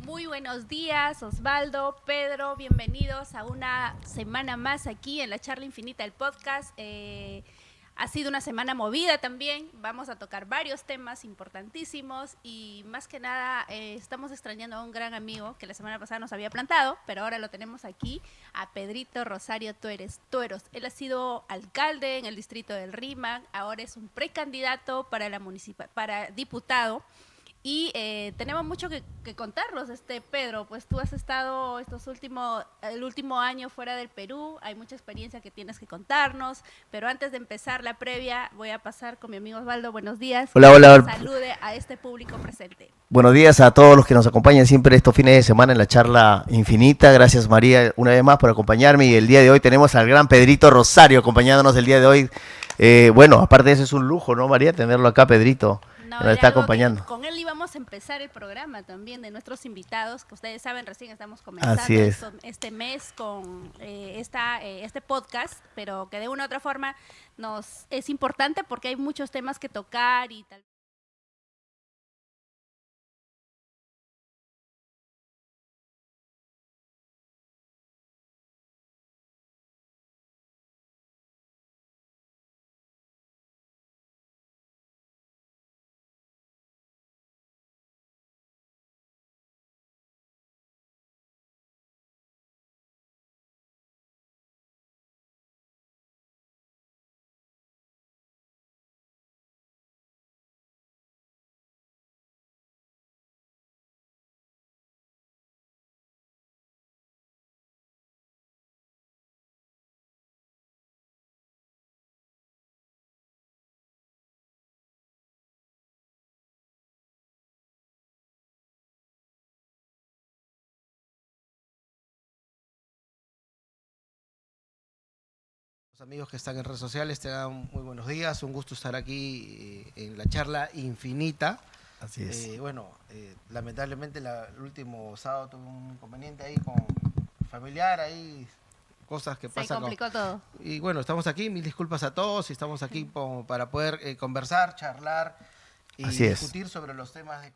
Muy buenos días, Osvaldo, Pedro, bienvenidos a una semana más aquí en la Charla Infinita del podcast. Ha sido una semana movida también, vamos a tocar varios temas importantísimos y más que nada estamos extrañando a un gran amigo que la semana pasada nos había plantado, pero ahora lo tenemos aquí, a Pedrito Rosario Tueros. Él ha sido alcalde en el distrito del Rímac, ahora es un precandidato para para diputado. Y tenemos mucho que contarnos, Pedro, pues tú has estado el último año fuera del Perú, hay mucha experiencia que tienes que contarnos, pero antes de empezar la previa voy a pasar con mi amigo Osvaldo, buenos días, Hola, para que nos hola. salude a este público presente. Buenos días a todos los que nos acompañan siempre estos fines de semana en la charla infinita. Gracias María una vez más por acompañarme y el día de hoy tenemos al gran Pedrito Rosario acompañándonos el día de hoy. Bueno, aparte de eso es un lujo, ¿no, María? Tenerlo acá, Pedrito, que No, nos era está algo que acompañando. con él íbamos a empezar el programa también de nuestros invitados, que ustedes saben, recién estamos Así comenzando es. este mes con este podcast, pero que de una u otra forma nos es importante porque hay muchos temas que tocar y tal. Los amigos que están en redes sociales, tengan muy buenos días. Un gusto estar aquí en la charla infinita. Así es. Lamentablemente el último sábado tuve un inconveniente ahí con familiar, ahí cosas que Se pasan con... complicó todo. Y bueno, estamos aquí, mil disculpas a todos, y estamos aquí para poder conversar, charlar y Así es. discutir sobre los temas de...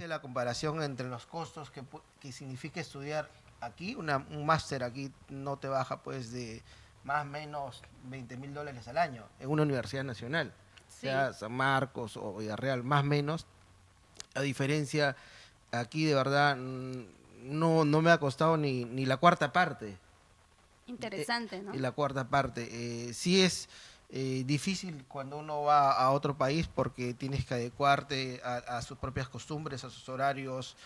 La comparación entre los costos que significa estudiar aquí, un máster aquí no te baja pues de más o menos $20,000 al año en una universidad nacional, Sí, sea San Marcos o Villarreal, más o menos. A diferencia, aquí de verdad no me ha costado ni la cuarta parte. interesante, Y ¿no? la cuarta parte. Sí es difícil cuando uno va a otro país porque tienes que adecuarte a sus propias costumbres, a sus horarios,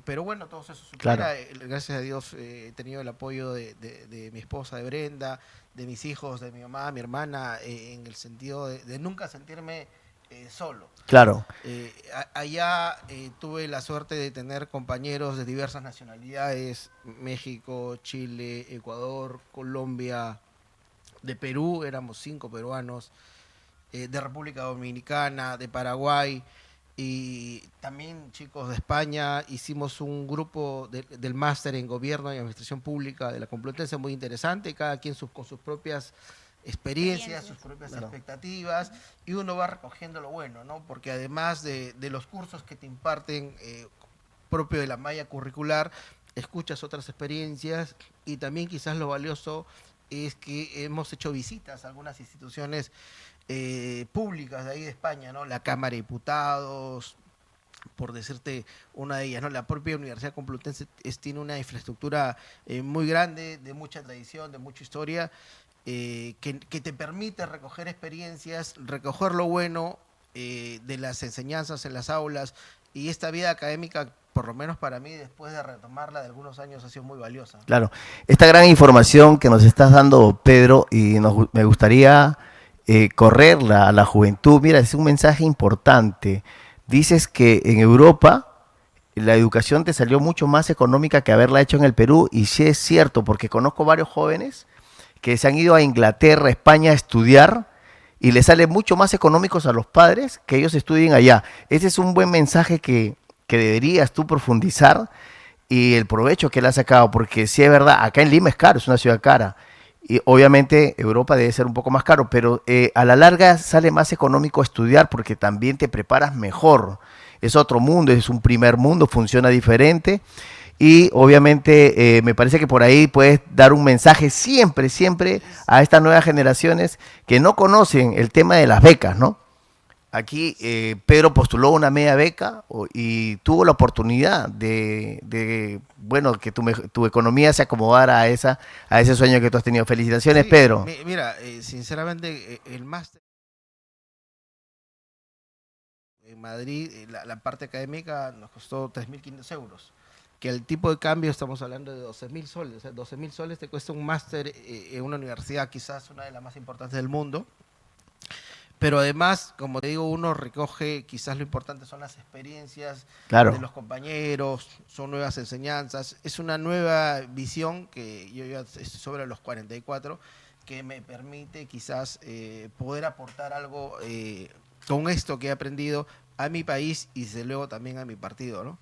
pero bueno, todo eso se Claro. supera. Gracias a Dios he tenido el apoyo de mi esposa, de Brenda, de mis hijos, de mi mamá, mi hermana, en el sentido de nunca sentirme solo. Claro. Allá tuve la suerte de tener compañeros de diversas nacionalidades: México, Chile, Ecuador, Colombia, de Perú, éramos 5 peruanos, de República Dominicana, de Paraguay, y también chicos de España. Hicimos un grupo del máster en Gobierno y Administración Pública de la Complutense muy interesante, cada quien con sus propias experiencias, sus Experiencias. propias Claro. expectativas, y uno va recogiendo lo bueno, ¿no? Porque además de los cursos que te imparten propio de la malla curricular, escuchas otras experiencias, y también quizás lo valioso es que hemos hecho visitas a algunas instituciones públicas de ahí de España, ¿no? La Cámara de Diputados, por decirte una de ellas, ¿no? La propia Universidad Complutense tiene una infraestructura muy grande, de mucha tradición, de mucha historia, que te permite recoger experiencias, recoger lo bueno de las enseñanzas en las aulas, y esta vida académica, por lo menos para mí, después de retomarla de algunos años, ha sido muy valiosa. Claro, esta gran información que nos estás dando, Pedro, y me gustaría correrla a la juventud. Mira, es un mensaje importante. Dices que en Europa la educación te salió mucho más económica que haberla hecho en el Perú, y sí es cierto, porque conozco varios jóvenes que se han ido a Inglaterra, España a estudiar, y les sale mucho más económicos a los padres que ellos estudien allá. Ese es un buen mensaje que deberías tú profundizar, y el provecho que él ha sacado, porque sí es verdad, acá en Lima es caro, es una ciudad cara, y obviamente Europa debe ser un poco más caro, pero a la larga sale más económico estudiar porque también te preparas mejor. Es otro mundo, es un primer mundo, funciona diferente, y obviamente me parece que por ahí puedes dar un mensaje siempre, siempre a estas nuevas generaciones que no conocen el tema de las becas, ¿no? Aquí Pedro postuló una media beca y tuvo la oportunidad bueno, que tu economía se acomodara a ese sueño que tú has tenido. Felicitaciones, Sí, Pedro. mira, sinceramente, el máster en Madrid, la parte académica nos costó 3.500 euros, que el tipo de cambio estamos hablando de 12.000 soles. O sea, 12.000 soles te cuesta un máster en una universidad, quizás una de las más importantes del mundo. Pero además, como te digo, uno recoge, quizás lo importante son las experiencias Claro. de los compañeros, son nuevas enseñanzas, es una nueva visión que yo ya estoy sobre los 44, que me permite quizás poder aportar algo con esto que he aprendido a mi país y desde luego también a mi partido, ¿no?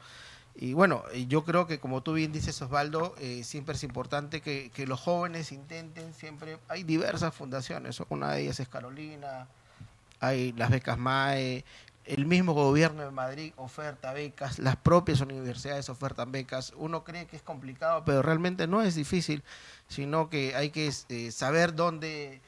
Y bueno, yo creo que como tú bien dices, Osvaldo, siempre es importante que los jóvenes intenten siempre, hay diversas fundaciones, una de ellas es Carolina, hay las becas MAE, el mismo gobierno de Madrid oferta becas, las propias universidades ofertan becas. Uno cree que es complicado, pero realmente no es difícil, sino que hay que saber dónde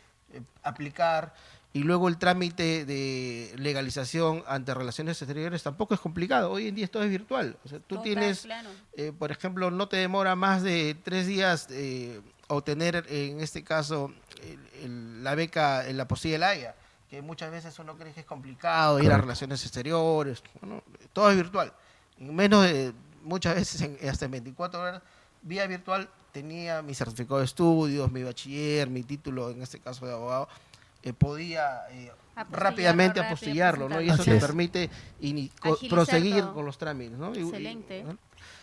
aplicar, y luego el trámite de legalización ante relaciones exteriores tampoco es complicado. Hoy en día todo es virtual. O sea, tú Total, tienes, claro. por ejemplo, no te demora más de 3 días obtener, en este caso, la beca en la Postilla de La Haya, que muchas veces uno cree que es complicado ir a Correcto. relaciones exteriores. Bueno, todo es virtual. En menos de, muchas veces, hasta en 24 horas, vía virtual, tenía mi certificado de estudios, mi bachiller, mi título, en este caso de abogado, podía rápidamente apostillarlo, ¿no? Y eso Así te es. permite Agilizar proseguir todo. con los trámites, ¿no? Excelente.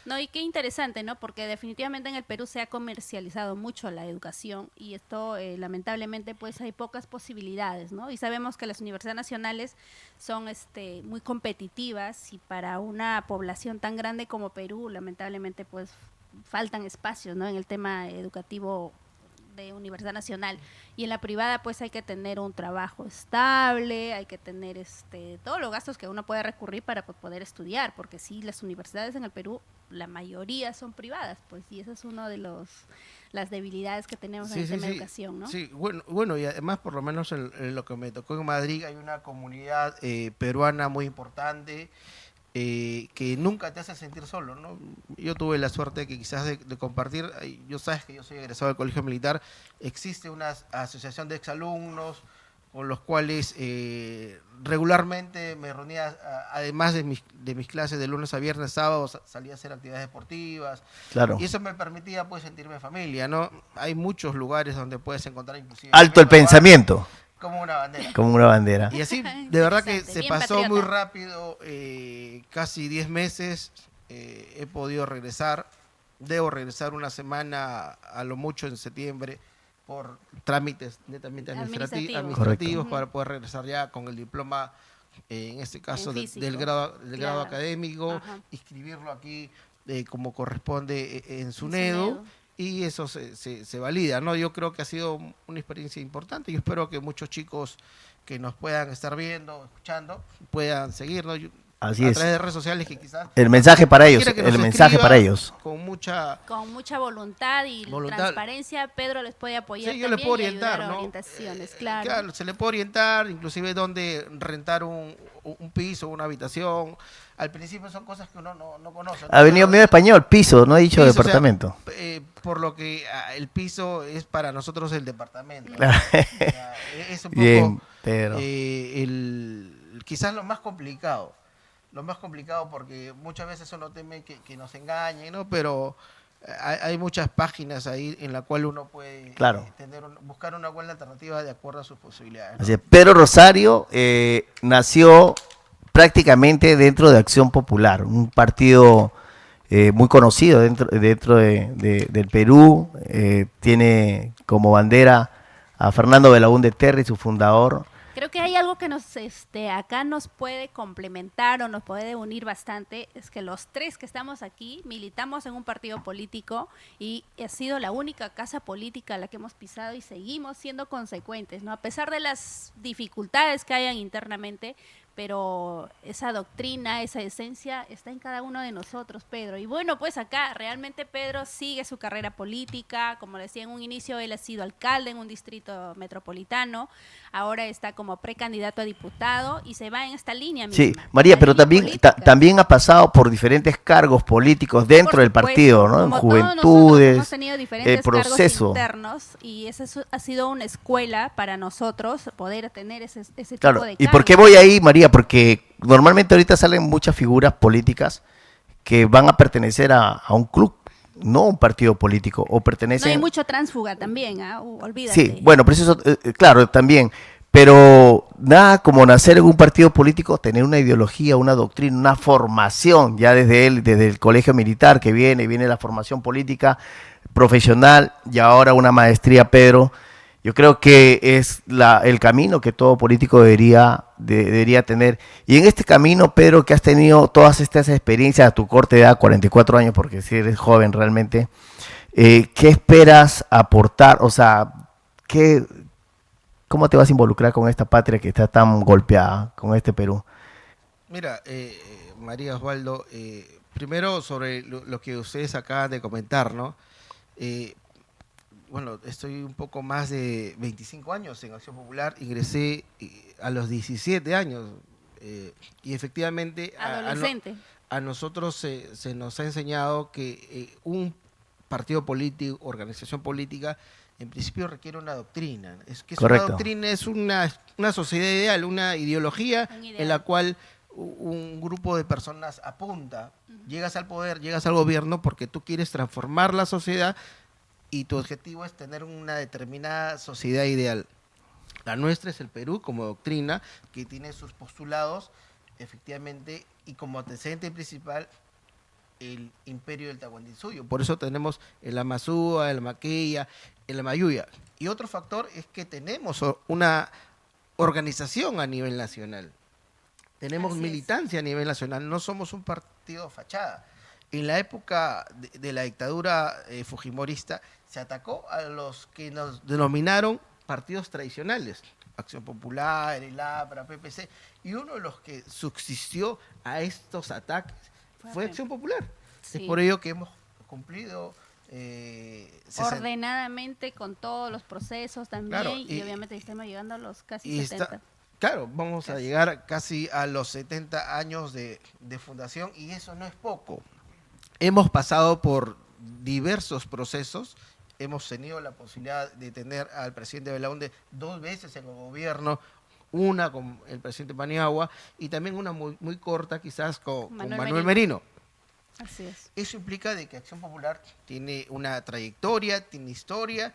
No, y qué interesante, ¿no? Porque definitivamente en el Perú se ha comercializado mucho la educación, y esto lamentablemente pues hay pocas posibilidades, ¿no? Y sabemos que las universidades nacionales son muy competitivas, y para una población tan grande como Perú, lamentablemente pues faltan espacios, ¿no? En el tema educativo de universidad nacional, y en la privada pues hay que tener un trabajo estable, hay que tener todos los gastos que uno puede recurrir para poder estudiar, porque sí, las universidades en el Perú, la mayoría son privadas, pues, y eso es uno de las debilidades que tenemos en el tema de educación, ¿no? Sí, bueno, y además, por lo menos en lo que me tocó en Madrid, hay una comunidad peruana muy importante, que nunca te hace sentir solo, ¿no? Yo tuve la suerte que quizás de compartir, yo sabes que yo soy egresado del Colegio Militar, existe una asociación de exalumnos con los cuales regularmente me reunía, además de mis clases de lunes a viernes, sábados, salía a hacer actividades deportivas, Claro. y eso me permitía pues sentirme familia, ¿no? Hay muchos lugares donde puedes encontrar inclusive Alto el amigos de barrio, pensamiento, como una bandera. como una bandera. Y así, de verdad que Interesante, se bien pasó patriota. muy rápido, casi 10 meses, he podido regresar, debo regresar una semana a lo mucho en septiembre por trámites netamente administrativos Ujú. para poder regresar ya con el diploma, en este caso físico. del grado Claro. académico, Ajá. inscribirlo aquí como corresponde en En SUNEDU, SUNEDU. y eso se valida, ¿no? Yo creo que ha sido una experiencia importante. Yo espero que muchos chicos que nos puedan estar viendo, escuchando, puedan seguirnos Así a es. través de redes sociales, que quizás El mensaje para ellos, cualquiera que nos el mensaje escriba para ellos. con mucha Con mucha voluntad y voluntad. transparencia, Pedro les puede apoyar Sí, yo le también puedo y ayudar orientar, a ¿no? orientaciones, claro. Claro, se le puede orientar, inclusive dónde rentar un piso, una habitación. al principio son cosas que uno no conoce, ¿no? Ha venido medio español, piso, no he dicho Piso, o sea, departamento. por lo que el piso es para nosotros el departamento. Claro. O sea, es un poco Bien, Pedro. quizás lo más complicado. Lo más complicado porque muchas veces uno teme que nos engañen, ¿no? Pero hay muchas páginas ahí en la cual uno puede Claro. buscar una buena alternativa de acuerdo a sus posibilidades, ¿no? Así es. Pedro Rosario nació prácticamente dentro de Acción Popular, un partido muy conocido dentro del Perú. Tiene como bandera a Fernando Belaúnde Terry, su fundador. Creo que hay algo que acá nos puede complementar o nos puede unir bastante, es que los tres que estamos aquí militamos en un partido político y ha sido la única casa política a la que hemos pisado y seguimos siendo consecuentes, ¿no? A pesar de las dificultades que hayan internamente, pero esa doctrina, esa esencia está en cada uno de nosotros, Pedro. Y bueno, pues acá realmente Pedro sigue su carrera política, como decía en un inicio, él ha sido alcalde en un distrito metropolitano, ahora está como precandidato a diputado y se va en esta línea misma. Sí, María, la pero línea también, política. también ha pasado por diferentes cargos políticos dentro Por del supuesto, partido, ¿no? En como todos nosotros juventudes, hemos tenido diferentes proceso. cargos internos y esa ha sido una escuela para nosotros poder tener ese Claro, tipo de ¿y por qué cargos. voy ahí, María? Porque normalmente ahorita salen muchas figuras políticas que van a pertenecer a un club, no a un partido político, o No pertenecen... hay mucho tránsfuga también, olvídate. Sí, bueno, pero eso, claro, también. Pero nada como nacer en un partido político, tener una ideología, una doctrina, una formación, ya desde el colegio militar que viene la formación política, profesional, y ahora una maestría, Pedro. Yo creo que es el camino que todo político debería tener. Y en este camino, Pedro, que has tenido todas estas experiencias a tu corta edad, 44 años, porque si eres joven realmente, ¿qué esperas aportar? O sea, ¿cómo te vas a involucrar con esta patria que está tan golpeada, con este Perú? Mira, María Osvaldo, primero sobre lo que ustedes acaban de comentar, ¿no? Bueno, estoy un poco más de 25 años en Acción Popular, ingresé a los 17 años y efectivamente Adolescente. a nosotros se nos ha enseñado que un partido político, organización política, en principio requiere una doctrina. Es que es una Correcto. doctrina, es una sociedad ideal, una ideología Un ideal. en la cual un grupo de personas apunta. Llegas al poder, llegas al gobierno porque tú quieres transformar la sociedad y tu objetivo es tener una determinada sociedad ideal. La nuestra es el Perú como doctrina, que tiene sus postulados, efectivamente, y como antecedente principal, el imperio del Tahuantinsuyo. Por eso tenemos el Amazúa, el Maqueya, el Amayuya. Y otro factor es que tenemos una organización a nivel nacional. Tenemos Así es. militancia a nivel nacional, no somos un partido fachada. En la época de la dictadura fujimorista se atacó a los que nos denominaron partidos tradicionales, Acción Popular, el APRA, PPC, y uno de los que subsistió a estos ataques fue Acción Popular. Sí. Es por ello que hemos cumplido Ordenadamente con todos los procesos también Claro, y obviamente estamos llegando a los casi y 70. claro, vamos a Casi. llegar casi a los 70 años de fundación y eso no es poco. Hemos pasado por diversos procesos, hemos tenido la posibilidad de tener al presidente Belaúnde 2 veces en el gobierno, una con el presidente Paniagua y también una muy corta quizás con Manuel Merino. Así es. Eso implica de que Acción Popular tiene una trayectoria, tiene historia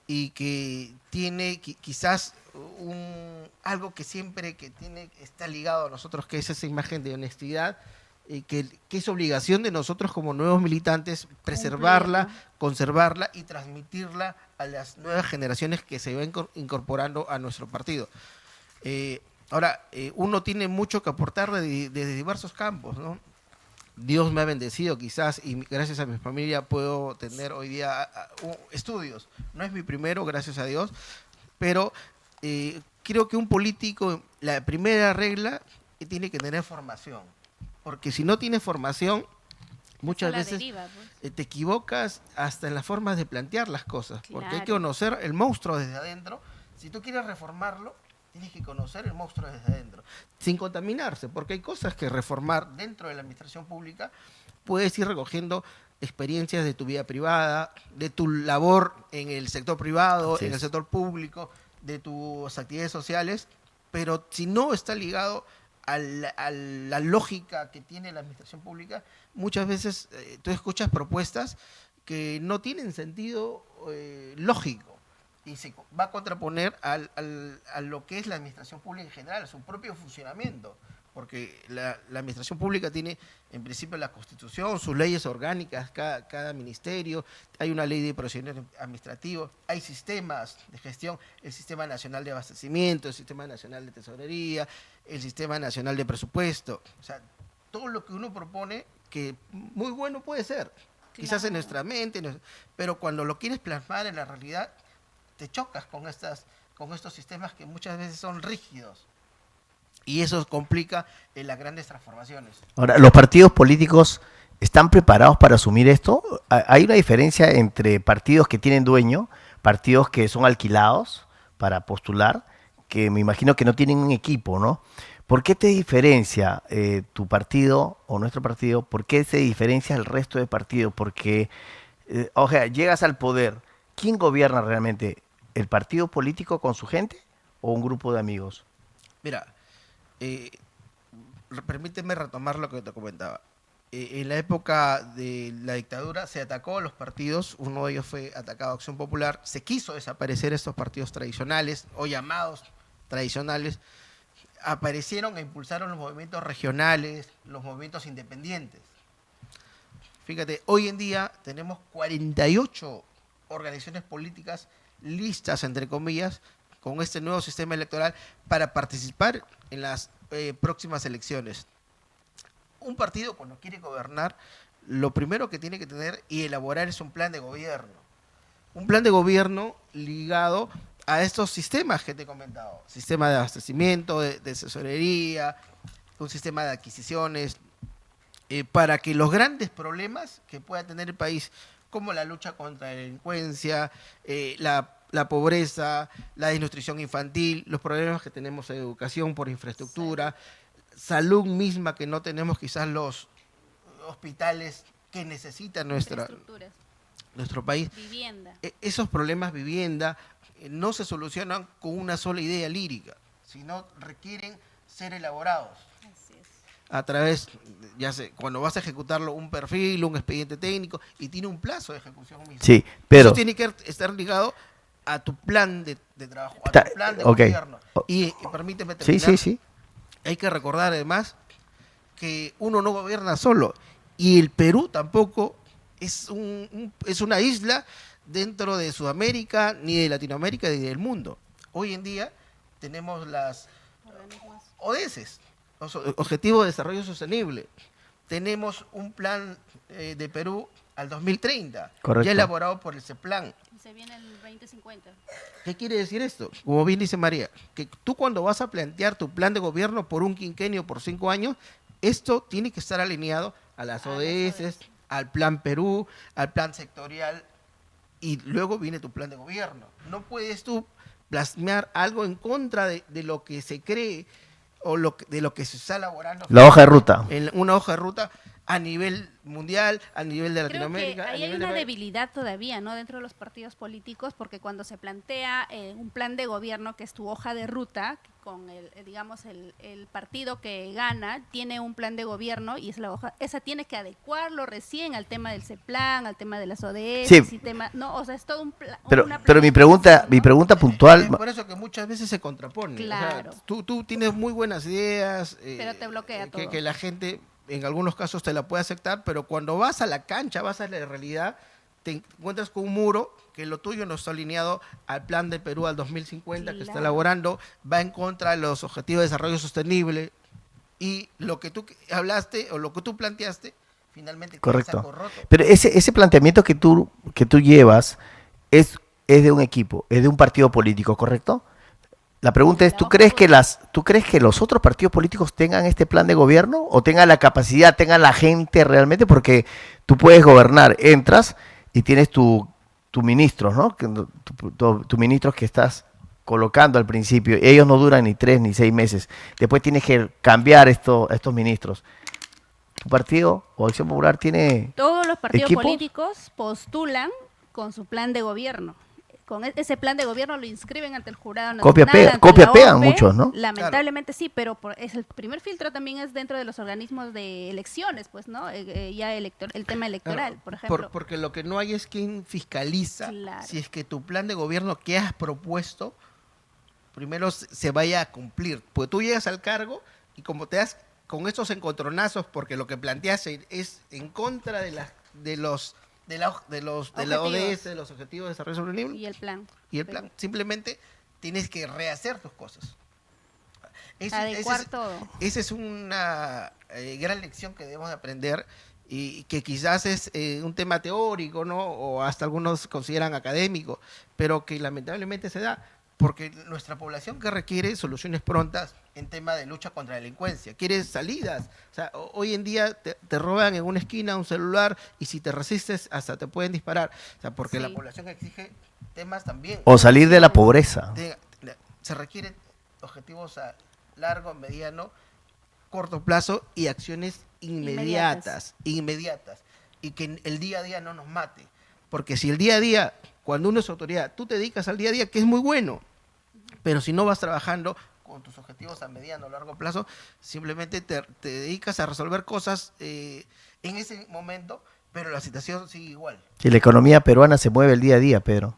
y que tiene quizás algo que siempre está ligado a nosotros, que es esa imagen de honestidad, que es obligación de nosotros como nuevos militantes preservarla, conservarla y transmitirla a las nuevas generaciones que se van incorporando a nuestro partido. Ahora, uno tiene mucho que aportar desde diversos campos, ¿no? Dios me ha bendecido quizás y gracias a mi familia puedo tener hoy día estudios. No es mi primero, gracias a Dios, pero creo que un político, la primera regla, tiene que tener formación. Porque si no tienes formación, muchas veces Deriva, pues. te equivocas hasta en las formas de plantear las cosas. Porque hay que Claro. conocer el monstruo desde adentro. Si tú quieres reformarlo, tienes que conocer el monstruo desde adentro, sin contaminarse, porque hay cosas que reformar dentro de la administración pública. Puedes ir recogiendo experiencias de tu vida privada, de tu labor en el sector privado, Así en el es. sector público, de tus actividades sociales, pero si no está ligado a la lógica que tiene la administración pública, muchas veces tú escuchas propuestas que no tienen sentido lógico y se va a contraponer a lo que es la administración pública en general, a su propio funcionamiento. Porque la administración pública tiene, en principio, la Constitución, sus leyes orgánicas, cada ministerio, hay una ley de procedimientos administrativos, hay sistemas de gestión, el Sistema Nacional de Abastecimiento, el Sistema Nacional de Tesorería, el Sistema Nacional de Presupuesto. O sea, todo lo que uno propone, que muy bueno puede ser, quizás en nuestra mente, pero cuando lo quieres plasmar en la realidad, te chocas con estos sistemas que muchas veces son rígidos. Y eso complica las grandes transformaciones. Ahora, ¿los partidos políticos están preparados para asumir esto? Hay una diferencia entre partidos que tienen dueño, partidos que son alquilados para postular, que me imagino que no tienen un equipo, ¿no? ¿Por qué te diferencia tu partido o nuestro partido? ¿Por qué se diferencia del resto de partidos? Porque, o sea, llegas al poder, ¿quién gobierna realmente? ¿El partido político con su gente o un grupo de amigos? Mira, permíteme retomar lo que te comentaba. En la época de la dictadura se atacó a los partidos, uno de ellos fue atacado a Acción Popular, se quiso desaparecer estos partidos tradicionales o llamados tradicionales, aparecieron e impulsaron los movimientos regionales, los movimientos independientes. Fíjate, hoy en día tenemos 48 organizaciones políticas listas, entre comillas, con este nuevo sistema electoral para participar en las próximas elecciones. Un partido, cuando quiere gobernar, lo primero que tiene que tener y elaborar es un plan de gobierno. Un plan de gobierno ligado a estos sistemas que te he comentado. Sistema de abastecimiento, de tesorería, un sistema de adquisiciones, para que los grandes problemas que pueda tener el país, como la lucha contra la delincuencia, la pobreza, la desnutrición infantil, los problemas que tenemos en educación por infraestructura, salud misma, que no tenemos quizás los hospitales que necesita nuestro país. Vivienda. Esos problemas, vivienda, no se solucionan con una sola idea lírica, sino requieren ser elaborados. Así es. A través, ya sé, cuando vas a ejecutarlo, un perfil, un expediente técnico, y tiene un plazo de ejecución mismo. Sí, pero... Eso tiene que estar ligado a tu plan de trabajo, a Está, tu plan de okay. gobierno. Y permíteme Sí, terminar. sí. Hay que recordar además que uno no gobierna solo, y el Perú tampoco es una isla dentro de Sudamérica, ni de Latinoamérica, ni del mundo. Hoy en día tenemos las ODS, los Objetivos de Desarrollo Sostenible. Tenemos un plan de Perú al 2030, Correcto. ya elaborado por el CEPLAN. Y se viene el 2050. ¿Qué quiere decir esto? Como bien dice María, que tú cuando vas a plantear tu plan de gobierno por un quinquenio, por 5 años, esto tiene que estar alineado a las ODS, al plan Perú, al plan sectorial, y luego viene tu plan de gobierno. No puedes tú plasmar algo en contra de lo que se cree o de lo que se está elaborando. La hoja de ruta. En una hoja de ruta a nivel mundial, a nivel de Latinoamérica. Creo que ahí a hay nivel una de... debilidad todavía, ¿no? Dentro de los partidos políticos, porque cuando se plantea un plan de gobierno, que es tu hoja de ruta, con el partido que gana, tiene un plan de gobierno y es la hoja, esa tiene que adecuarlo recién al tema del CEPLAN, al tema de las ODS, Sí. no, o sea, es todo un Pero mi pregunta puntual... Es por eso que muchas veces se contrapone. Claro. O sea, tú tienes muy buenas ideas. Pero te bloquea todo. Que la gente, en algunos casos, te la puede aceptar, pero cuando vas a la cancha, vas a la realidad, te encuentras con un muro que lo tuyo no está alineado al plan de Perú al 2050 que está Claro. elaborando, va en contra de los Objetivos de Desarrollo Sostenible, y lo que tú hablaste o lo que tú planteaste, finalmente tiene Correcto. saco roto. Pero ese planteamiento que tú llevas es de un equipo, es de un partido político, ¿correcto? La pregunta es, ¿tú crees que los otros partidos políticos tengan este plan de gobierno o tengan la capacidad, tengan la gente realmente? Porque tú puedes gobernar, entras y tienes tu ministros, ¿no? Tu ministros que estás colocando al principio. Ellos no duran ni 3 ni 6 meses. Después tienes que cambiar estos ministros. ¿Tu partido o Acción Popular tiene Todos los partidos equipos? políticos postulan con su plan de gobierno. Con ese plan de gobierno lo inscriben ante el jurado nacional. Copia-pega, ante copia-pegan la OMPE. muchos, ¿no? Lamentablemente sí, pero es el primer filtro también es dentro de los organismos de elecciones, pues, ¿no? Ya el tema electoral, Claro, por ejemplo. porque lo que no hay es quien fiscaliza Claro. si es que tu plan de gobierno que has propuesto primero se vaya a cumplir. Pues tú llegas al cargo y como te das con estos encontronazos, porque lo que planteas es en contra de la ODS, de los Objetivos de Desarrollo Sostenible Y el plan. y el plan. Simplemente tienes que rehacer tus cosas. Adecuar todo. Esa es una gran lección que debemos de aprender y que quizás es un tema teórico, ¿no? O hasta algunos consideran académico, pero que lamentablemente se da porque nuestra población que requiere soluciones prontas en tema de lucha contra la delincuencia, quiere salidas. O sea, hoy en día te roban en una esquina un celular y si te resistes hasta te pueden disparar. O sea, porque Sí. la población exige temas también. O salir de la pobreza. Se requieren objetivos a largo, mediano, corto plazo y acciones inmediatas. Y que el día a día no nos mate. Porque si el día a día, cuando uno es autoridad, tú te dedicas al día a día, que es muy bueno, pero si no vas trabajando con tus objetivos a mediano o largo plazo, simplemente te dedicas a resolver cosas en ese momento, pero la situación sigue igual. Y la economía peruana se mueve el día a día, Pedro.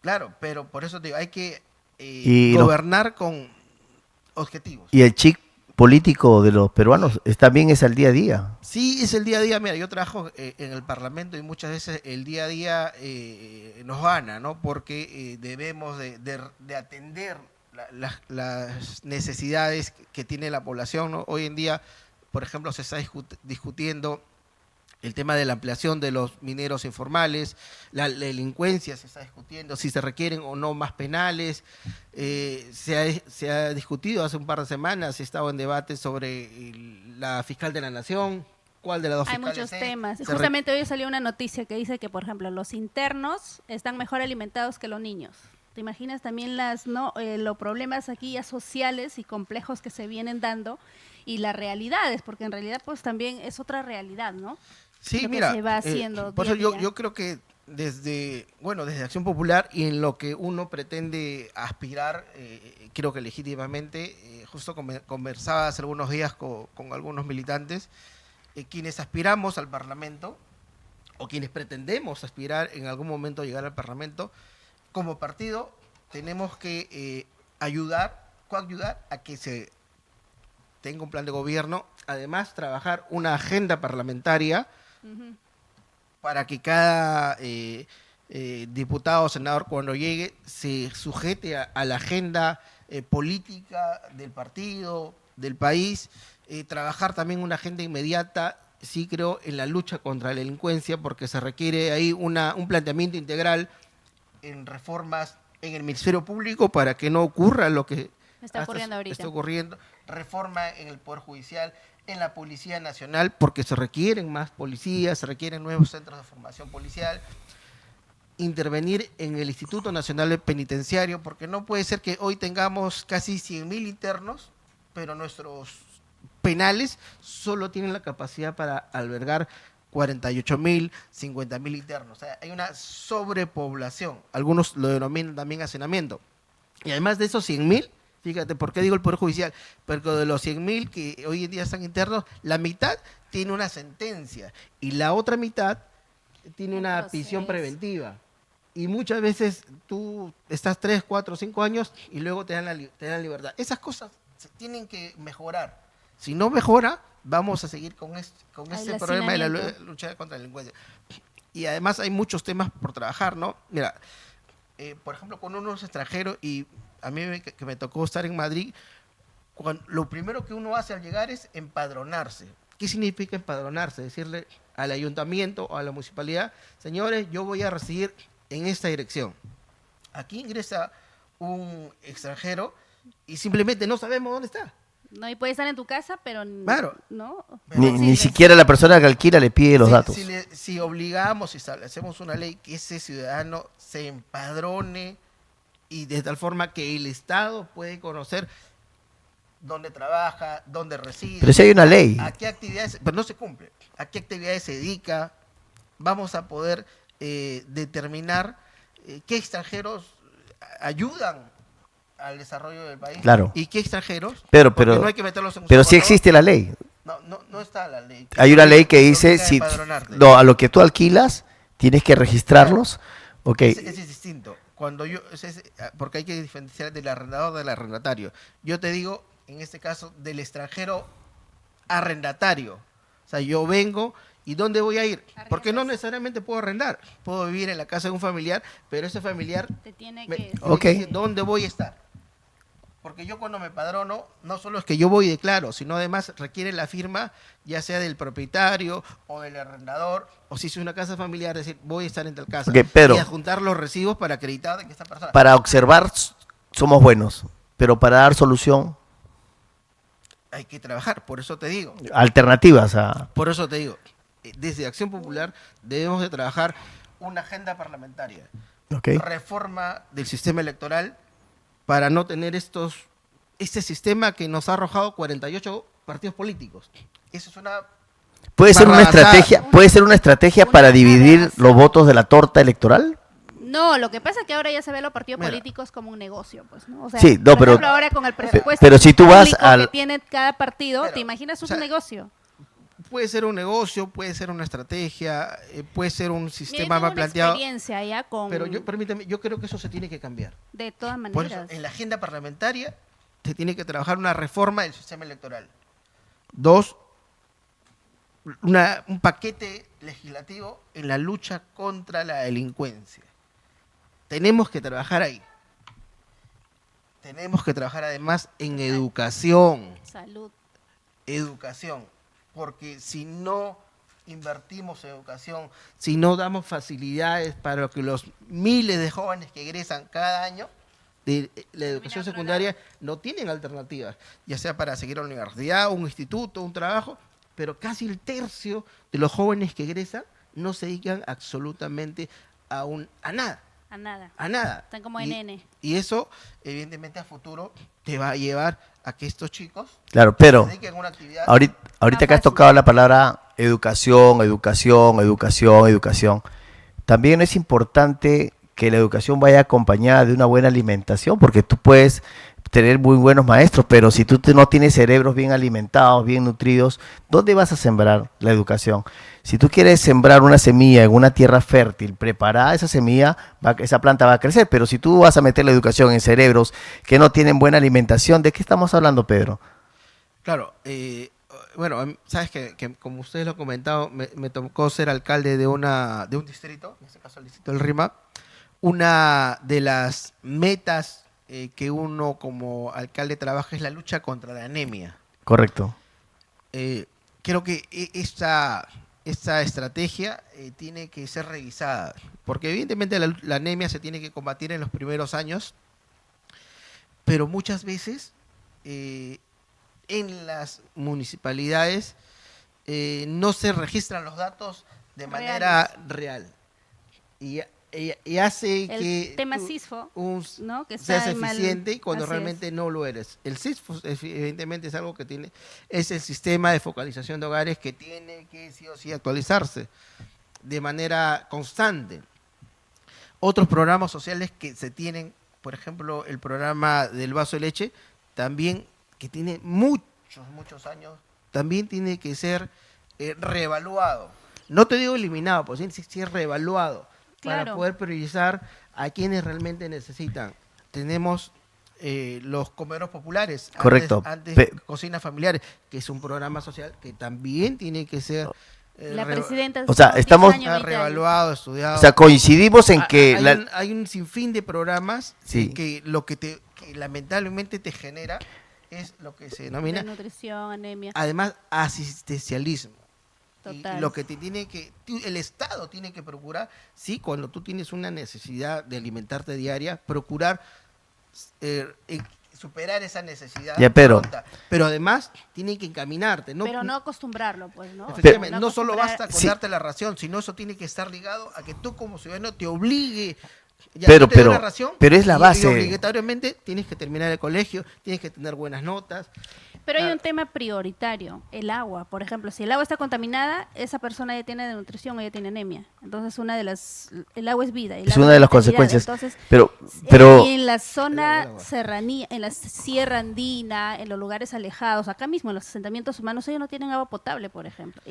Claro, pero por eso te digo, hay que Y gobernar con objetivos. Y el chip político de los peruanos también es al día a día. Sí, es el día a día. Mira, yo trabajo en el Parlamento y muchas veces el día a día nos gana, ¿no? Porque debemos de atender las necesidades que tiene la población, ¿no? Hoy en día, por ejemplo, se está discutiendo el tema de la ampliación de los mineros informales, la delincuencia se está discutiendo, si se requieren o no más penales. Se ha discutido hace un par de semanas, he estado en debate sobre la fiscal de la Nación, cuál de las dos Hay fiscales muchos es. temas. Justamente hoy salió una noticia que dice que, por ejemplo, los internos están mejor alimentados que los niños. ¿Te imaginas también los problemas aquí ya sociales y complejos que se vienen dando y las realidades? Porque en realidad pues también es otra realidad, ¿no? Sí, Lo que mira, se va haciendo por día eso a día. yo creo que desde Acción Popular y en lo que uno pretende aspirar, creo que legítimamente, justo conversaba hace algunos días con algunos militantes, quienes aspiramos al Parlamento o quienes pretendemos aspirar en algún momento a llegar al Parlamento, como partido tenemos que coayudar a que se tenga un plan de gobierno, además trabajar una agenda parlamentaria para que cada diputado o senador cuando llegue se sujete a la agenda política del partido, del país, trabajar también una agenda inmediata, sí creo, en la lucha contra la delincuencia, porque se requiere ahí un planteamiento integral en reformas en el Ministerio Público para que no ocurra lo que Está ocurriendo ahorita. está ocurriendo, reforma en el Poder Judicial, en la Policía Nacional, porque se requieren más policías, se requieren nuevos centros de formación policial, intervenir en el Instituto Nacional Penitenciario, porque no puede ser que hoy tengamos casi 100.000 internos, pero nuestros penales solo tienen la capacidad para albergar 48.000, 50.000 internos. O sea, hay una sobrepoblación. Algunos lo denominan también hacinamiento. Y además de esos 100.000, fíjate, ¿por qué digo el Poder Judicial? Porque de los 100.000 que hoy en día están internos, la mitad tiene una sentencia y la otra mitad tiene una prisión preventiva. Y muchas veces tú estás 3, 4, 5 años y luego te dan la libertad. Esas cosas se tienen que mejorar. Si no mejora, vamos a seguir con este problema de la lucha contra la delincuencia. Y además hay muchos temas por trabajar, ¿no? Mira, por ejemplo, cuando uno es extranjero y a mí que me tocó estar en Madrid, lo primero que uno hace al llegar es empadronarse. ¿Qué significa empadronarse? Decirle al ayuntamiento o a la municipalidad, señores, yo voy a residir en esta dirección. Aquí ingresa un extranjero y simplemente no sabemos dónde está. No, y puede estar en tu casa, pero Claro. no. Ni siquiera la persona que alquila le pide los datos. Si obligamos, si hacemos una ley que ese ciudadano se empadrone y de tal forma que el Estado puede conocer dónde trabaja, dónde reside. Pero si hay una ley. A qué actividades, pero no se cumple. A qué actividades se dedica. Vamos a poder determinar qué extranjeros ayudan al desarrollo del país. Claro. Y qué extranjeros. Pero no hay que meterlos en un pero saco, sí ¿no? existe la ley. No está la ley. Hay una ley que Te dice obliga a si empadronarte. no, a lo que tú alquilas tienes que registrarlos. Ok. Ese es distinto. Porque hay que diferenciar del arrendador del arrendatario. Yo te digo, en este caso, del extranjero arrendatario. O sea, yo vengo y ¿dónde voy a ir? Porque no necesariamente puedo arrendar. Puedo vivir en la casa de un familiar, pero ese familiar Te tiene me que... Ok. dice dónde voy a estar. Porque yo cuando me padrono, no solo es que yo voy y declaro, sino además requiere la firma, ya sea del propietario o del arrendador, o si es una casa familiar, es decir, voy a estar en tal casa. Ok, pero- y adjuntar los recibos para acreditar de que esta persona... Para observar somos buenos, pero para dar solución, Hay que trabajar, por eso te digo. alternativas a... Por eso te digo, desde Acción Popular debemos de trabajar una agenda parlamentaria, Ok. reforma del sistema electoral para no tener este sistema que nos ha arrojado 48 partidos políticos. Eso es una... ¿Puede ser una barrabasada. estrategia, puede ser una estrategia Una para dividir barrabasada. los votos de la torta electoral? No, lo que pasa es que ahora ya se ve a los partidos Mira. políticos como un negocio, pues, ¿no? O sea, Sí, no, por pero- ejemplo, ahora con el presupuesto pero si tú vas público al- que tiene cada partido, Pero, ¿te imaginas un o sea, negocio? Puede ser un negocio, puede ser una estrategia, puede ser un Mira, yo sistema tengo más una planteado. experiencia ya con... Pero permítame, yo creo que eso se tiene que cambiar. de todas Por eso, maneras. en la agenda parlamentaria se tiene que trabajar una reforma del sistema electoral. 2, un paquete legislativo en la lucha contra la delincuencia. Tenemos que trabajar ahí. Tenemos que trabajar además en educación. Salud. Educación. Porque si no invertimos en educación, si no damos facilidades para que los miles de jóvenes que egresan cada año de la educación otro secundaria no tienen alternativas, ya sea para seguir a la universidad, un instituto, un trabajo, pero casi el tercio de los jóvenes que egresan no se dedican absolutamente a nada. A nada. A nada. Están como Y- NN. Y eso, evidentemente, a futuro te va a llevar a que estos chicos Claro, pero se dediquen a una actividad. ahorita que has fácil. tocado la palabra educación, educación, educación, educación, también es importante que la educación vaya acompañada de una buena alimentación, porque tú puedes tener muy buenos maestros, pero si tú no tienes cerebros bien alimentados, bien nutridos, ¿dónde vas a sembrar la educación? Si tú quieres sembrar una semilla en una tierra fértil, preparada, esa semilla, esa planta va a crecer, pero si tú vas a meter la educación en cerebros que no tienen buena alimentación, ¿de qué estamos hablando, Pedro? Claro, bueno, sabes que como ustedes lo han comentado, me tocó ser alcalde de un distrito, en este caso el distrito del Rima. Una de las metas que uno como alcalde trabaja es la lucha contra la anemia. Correcto. Creo que esta estrategia tiene que ser revisada, porque evidentemente la anemia se tiene que combatir en los primeros años, pero muchas veces en las municipalidades no se registran los datos de manera real. Y hace El que tema CISFO, ¿no? Que seas está mal- eficiente y cuando así realmente no lo eres. El CISFO evidentemente es algo que es el sistema de focalización de hogares que tiene que sí o sí actualizarse de manera constante. Otros programas sociales que se tienen, por ejemplo, el programa del vaso de leche, también que tiene muchos años, también tiene que ser reevaluado. No te digo eliminado, pues sí es reevaluado para Claro. poder priorizar a quienes realmente necesitan. Tenemos los comederos populares, Correcto. antes cocinas familiares, que es un programa social que también tiene que ser La presidenta... O sea, son 10 estamos- años, 20 años. reevaluado, estudiado. O sea, coincidimos en que... Hay un sinfín de programas Sí. que que lamentablemente te genera es lo que se denomina, De nutrición, anemia. además, asistencialismo. Y Total. lo que el Estado tiene que procurar, sí, cuando tú tienes una necesidad de alimentarte diaria, procurar superar esa necesidad. Ya, pero- pronta. Pero además, tiene que encaminarte. Pero no acostumbrarlo, pues, ¿no? O sea, Efectivamente, no solo acostumbrar- basta con Sí. darte la ración, sino eso tiene que estar ligado a que tú como ciudadano te obligue Ya, Pero- yo te doy pero- la ración pero es la y base. obligatoriamente tienes que terminar el colegio, tienes que tener buenas notas. Pero hay Ah. un tema prioritario, el agua. Por ejemplo, si el agua está contaminada, esa persona ya tiene desnutrición o ya tiene anemia. Entonces, el agua es vida. El Es agua una de las vitalidad. consecuencias. Entonces, Pero en la El zona agua. serranía, en la sierra andina, en los lugares alejados, acá mismo en los asentamientos humanos, ellos no tienen agua potable, por ejemplo.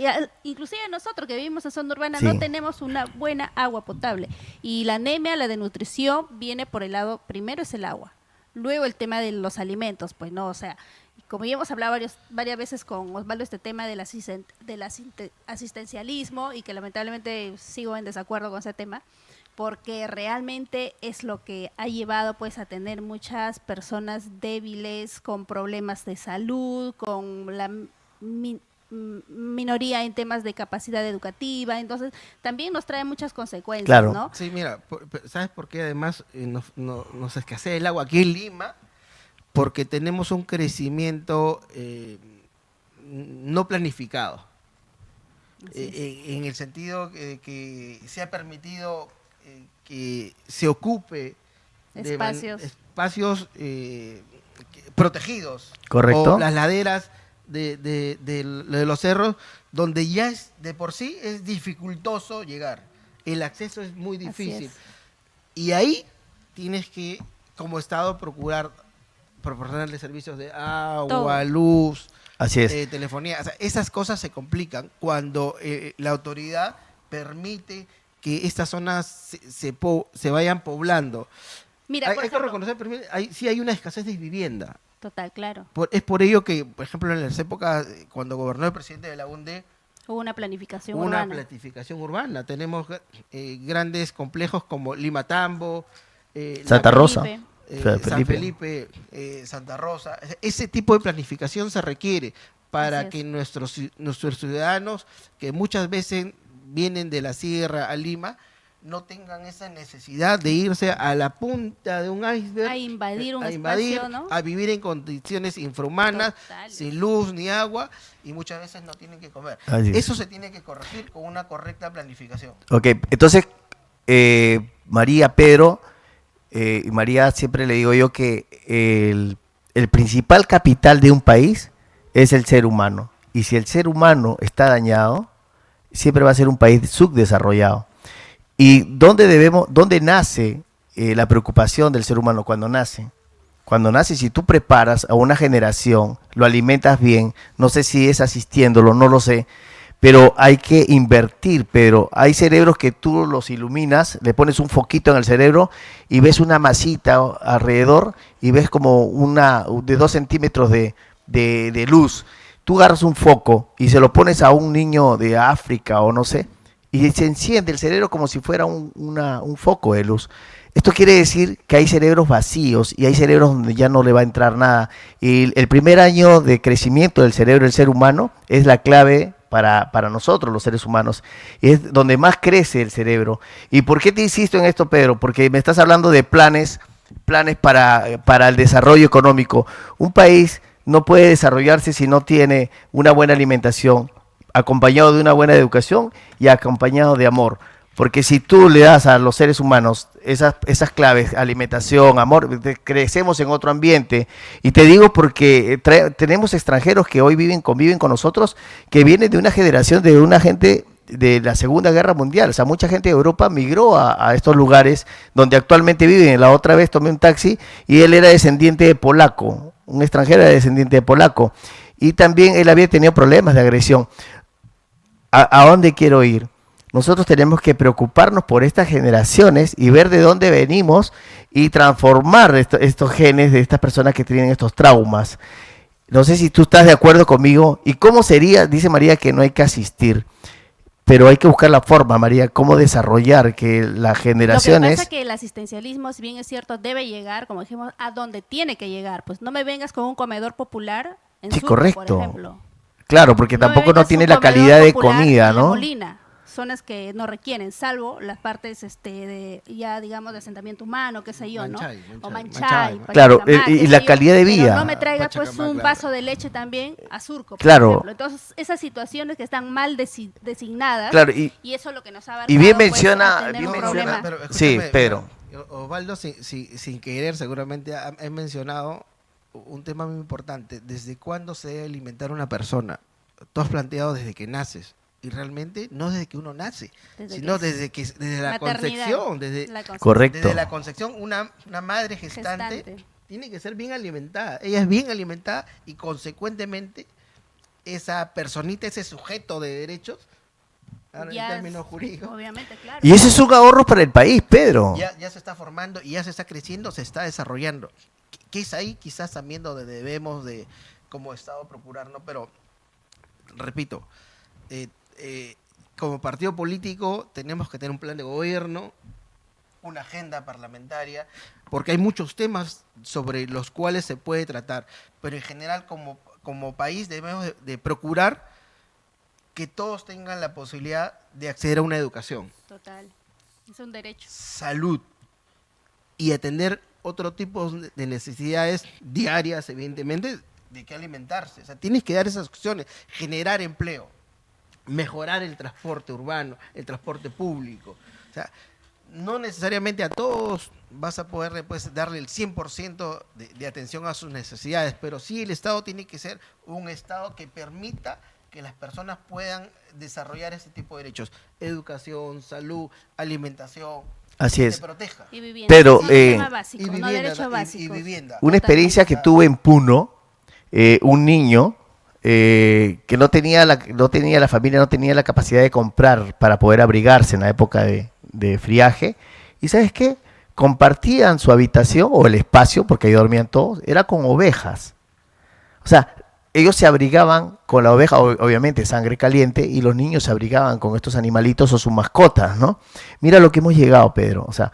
Inclusive nosotros que vivimos en zona urbana Sí. no tenemos una buena agua potable. Y la anemia, la desnutrición, viene por el lado, primero es el agua. Luego el tema de los alimentos, pues no, o sea, como ya hemos hablado varias veces con Osvaldo, este tema del asistencialismo, y que lamentablemente sigo en desacuerdo con ese tema, porque realmente es lo que ha llevado pues a tener muchas personas débiles, con problemas de salud, con la minoría en temas de capacidad educativa. Entonces también nos trae muchas consecuencias, Claro. ¿no? Sí, mira, ¿sabes por qué además nos escasea el agua aquí en Lima? Porque tenemos un crecimiento no planificado. En el sentido que se ha permitido que se ocupe espacios protegidos. Correcto. O las laderas de los cerros, donde ya es de por sí es dificultoso llegar. El acceso es muy Así difícil. es. Y ahí tienes que, como Estado, proporcionarle servicios de agua, Todo. luz, así es. telefonía. O sea, esas cosas se complican cuando la autoridad permite que estas zonas se vayan poblando. Mira, Hay por que ejemplo, reconocer, sí hay una escasez de vivienda. total, claro. Es por ello que, por ejemplo, en las épocas cuando gobernó el presidente de la UNDE, Hubo una planificación una urbana. planificación urbana. Tenemos grandes complejos como Lima Tambo, Santa Rosa. Felipe. San Felipe, Santa Rosa. Ese tipo de planificación se requiere para Así es. que nuestros ciudadanos, que muchas veces vienen de la sierra a Lima, no tengan esa necesidad de irse a la punta de un iceberg, A invadir un a espacio, ¿no? a vivir en condiciones infrahumanas, Total. sin luz ni agua, y muchas veces no tienen que comer. Así es. Eso se tiene que corregir con una correcta planificación. Ok, entonces, María, Pedro, y María, siempre le digo yo que el principal capital de un país es el ser humano. Y si el ser humano está dañado, siempre va a ser un país subdesarrollado. ¿Y dónde nace la preocupación del ser humano cuando nace? Cuando nace, si tú preparas a una generación, lo alimentas bien, no sé si es asistiéndolo, no lo sé, pero hay que invertir, pero hay cerebros que tú los iluminas, le pones un foquito en el cerebro y ves una masita alrededor y ves como una de 2 centímetros de luz. Tú agarras un foco y se lo pones a un niño de África o no sé, y se enciende el cerebro como si fuera un foco de luz. Esto quiere decir que hay cerebros vacíos y hay cerebros donde ya no le va a entrar nada. Y el primer año de crecimiento del cerebro del ser humano es la clave para nosotros, los seres humanos. Y es donde más crece el cerebro. ¿Y por qué te insisto en esto, Pedro? Porque me estás hablando de planes para el desarrollo económico. Un país no puede desarrollarse si no tiene una buena alimentación, acompañado de una buena educación y acompañado de amor. Porque si tú le das a los seres humanos esas claves, alimentación, amor, crecemos en otro ambiente. Y te digo porque tenemos extranjeros que hoy conviven con nosotros, que vienen de una generación de una gente de la Segunda Guerra Mundial. O sea, mucha gente de Europa migró a estos lugares donde actualmente viven. La otra vez tomé un taxi y él era descendiente de polaco, un extranjero era descendiente de polaco. Y también él había tenido problemas de agresión. ¿A dónde quiero ir? Nosotros tenemos que preocuparnos por estas generaciones y ver de dónde venimos y transformar estos genes de estas personas que tienen estos traumas. No sé si tú estás de acuerdo conmigo. ¿Y cómo sería? Dice María que no hay que asistir, pero hay que buscar la forma, María, cómo desarrollar que las generaciones... Lo que pasa es que el asistencialismo, si bien es cierto, debe llegar, como dijimos, a donde tiene que llegar. Pues no me vengas con un comedor popular en Sí, Surco, correcto. por ejemplo. Claro, porque No me tampoco no vengas tiene un la comedor calidad de popular comida, en La ¿no? Molina, zonas que no requieren, salvo las partes ya digamos de asentamiento humano, qué sé yo, ¿no? O Manchay, Claro, Pachacamac, y qué la sé yo, calidad de pero vida. no me traiga pues Pachacamac, un claro. vaso de leche también a Surco, por Claro. ejemplo. Entonces, esas situaciones que están mal designadas, Claro, y eso es lo que nos ha abarcado, y bien pues, menciona- a tener bien un menciona- problema. Sí, Pedro. Osvaldo, sin querer, seguramente he mencionado un tema muy importante. ¿Desde cuándo se debe alimentar una persona? Tú has planteado desde que naces. Y realmente no desde que uno nace, sino desde la concepción. Correcto. Desde la concepción, una madre gestante tiene que ser bien alimentada. Ella es bien alimentada y consecuentemente esa personita, ese sujeto de derechos, en términos jurídicos. Obviamente, claro. Y ese es un ahorro para el país, Pedro. Ya se está formando y ya se está creciendo, se está desarrollando. ¿Qué es ahí? Quizás también donde debemos de, como Estado, procurar, ¿no? Pero, repito, como partido político tenemos que tener un plan de gobierno, una agenda parlamentaria, porque hay muchos temas sobre los cuales se puede tratar, pero en general como país debemos de procurar que todos tengan la posibilidad de acceder a una educación. Total, es un derecho. Salud y atender otro tipo de necesidades diarias, evidentemente, de que alimentarse. O sea, tienes que dar esas opciones, generar empleo, mejorar el transporte urbano, el transporte público. O sea, no necesariamente a todos vas a poder pues, darle el 100% de atención a sus necesidades, pero sí el Estado tiene que ser un Estado que permita que las personas puedan desarrollar ese tipo de derechos. Educación, salud, alimentación. Así es. Que proteja. Y vivienda. Pero, Sí, tema básico, y no vivienda, derechos básicos. y vivienda. Una experiencia que tuve en Puno, un niño que no tenía la familia, no tenía la capacidad de comprar para poder abrigarse en la época de friaje. ¿Y sabes qué? Compartían su habitación o el espacio, porque ahí dormían todos, era con ovejas. O sea, ellos se abrigaban con la oveja, obviamente sangre caliente, y los niños se abrigaban con estos animalitos o sus mascotas, ¿no? Mira lo que hemos llegado, Pedro. O sea,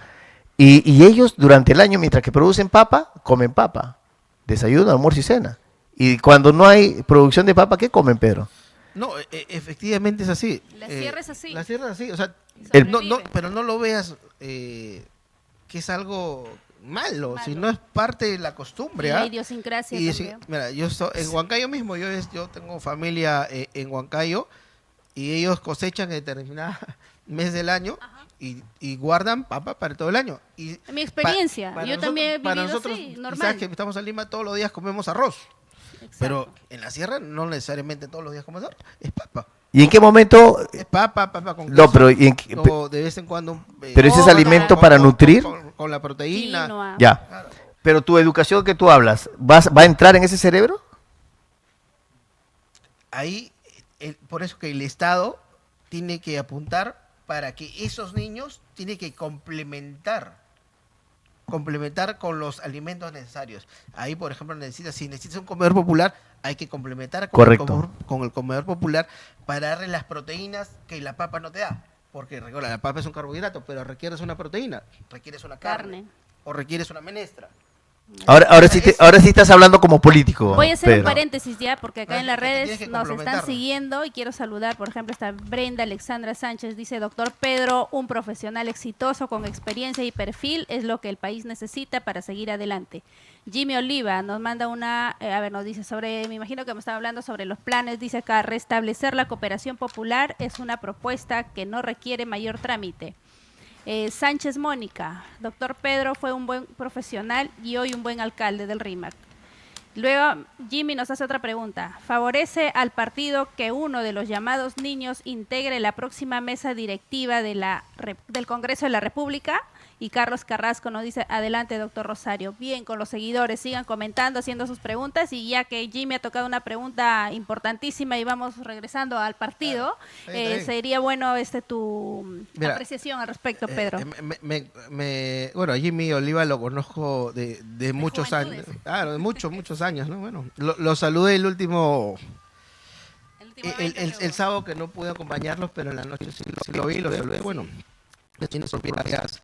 y ellos durante el año, mientras que producen papa, comen papa. Desayuno, almuerzo y cena. Y cuando no hay producción de papa, ¿qué comen, Pedro? No, efectivamente es así. La sierra es así. La sierra es así. O sea, Sobrevive. pero no lo veas que es algo malo, sino es parte de la costumbre. Y la idiosincrasia también. Mira, yo en Huancayo mismo, yo tengo familia en Huancayo y ellos cosechan en determinado mes del año y guardan papa para todo el año. Y En mi experiencia, yo también he para vivido nosotros, así, normal. quizás que estamos en Lima todos los días comemos arroz. Exacto. Pero en la sierra no necesariamente todos los días comemos arroz, es papa. ¿Y en qué momento? Es papa con No, queso, pero o de vez en cuando. Pero ese es alimento para nutrir. Con la proteína. Quinoa. Ya. Claro. Pero tu educación que tú hablas, ¿va a entrar en ese cerebro? Ahí, por eso que el Estado tiene que apuntar para que esos niños tienen que complementar con los alimentos necesarios. Ahí, por ejemplo, si necesitas un comedor popular, hay que complementar Correcto. con el comedor popular para darle las proteínas que la papa no te da. Porque recuerda, la papa es un carbohidrato, pero requieres una proteína, requieres una carne o requieres una menestra. Ahora sí estás hablando como político. Voy a hacer un Pedro. paréntesis ya, porque acá en las Tienes redes que nos están complementarlo. siguiendo y quiero saludar, por ejemplo, está Brenda Alexandra Sánchez, dice, doctor Pedro, un profesional exitoso con experiencia y perfil es lo que el país necesita para seguir adelante. Jimmy Oliva nos manda nos dice me imagino que me estaba hablando sobre los planes, dice acá, restablecer la cooperación popular es una propuesta que no requiere mayor trámite. Sánchez Mónica, doctor Pedro fue un buen profesional y hoy un buen alcalde del RIMAC. Luego Jimmy nos hace otra pregunta. ¿Favorece al partido que uno de los llamados niños integre la próxima mesa directiva del Congreso de la República? Y Carlos Carrasco nos dice, adelante doctor Rosario. Bien, con los seguidores, sigan comentando, haciendo sus preguntas, y ya que Jimmy ha tocado una pregunta importantísima y vamos regresando al partido, sería bueno tu apreciación al respecto, Pedro. Bueno, Jimmy Oliva lo conozco de muchos años. Claro, de muchos años, ¿no? Bueno, lo saludé el sábado que no pude acompañarlos, pero en la noche sí lo vi, lo saludé. Bueno, tiene sus varias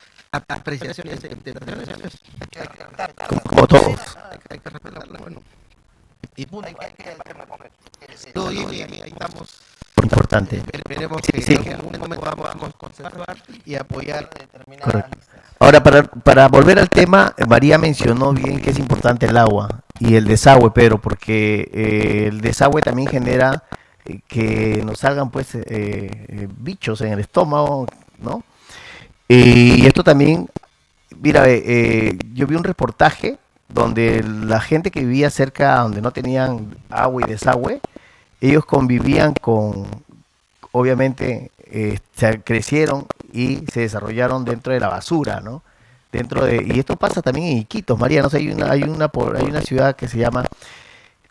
apreciaciones e interpretaciones. Como todos. Hay que respetarla, bueno. Y punto, hay que el tema con él. Ahí estamos. Importante. Esperemos Sí, que sí. en algún momento vamos a conservar y apoyar determinadas Correcto. listas. Ahora, para volver al tema, María mencionó bien que es importante el agua y el desagüe, Pedro, porque el desagüe también genera que nos salgan pues bichos en el estómago, ¿no? Y esto también mira, yo vi un reportaje donde la gente que vivía cerca, donde no tenían agua y desagüe, ellos convivían con, obviamente, se crecieron y se desarrollaron dentro de la basura, ¿no? Y esto pasa también en Iquitos, María, no sé, hay una ciudad que se llama,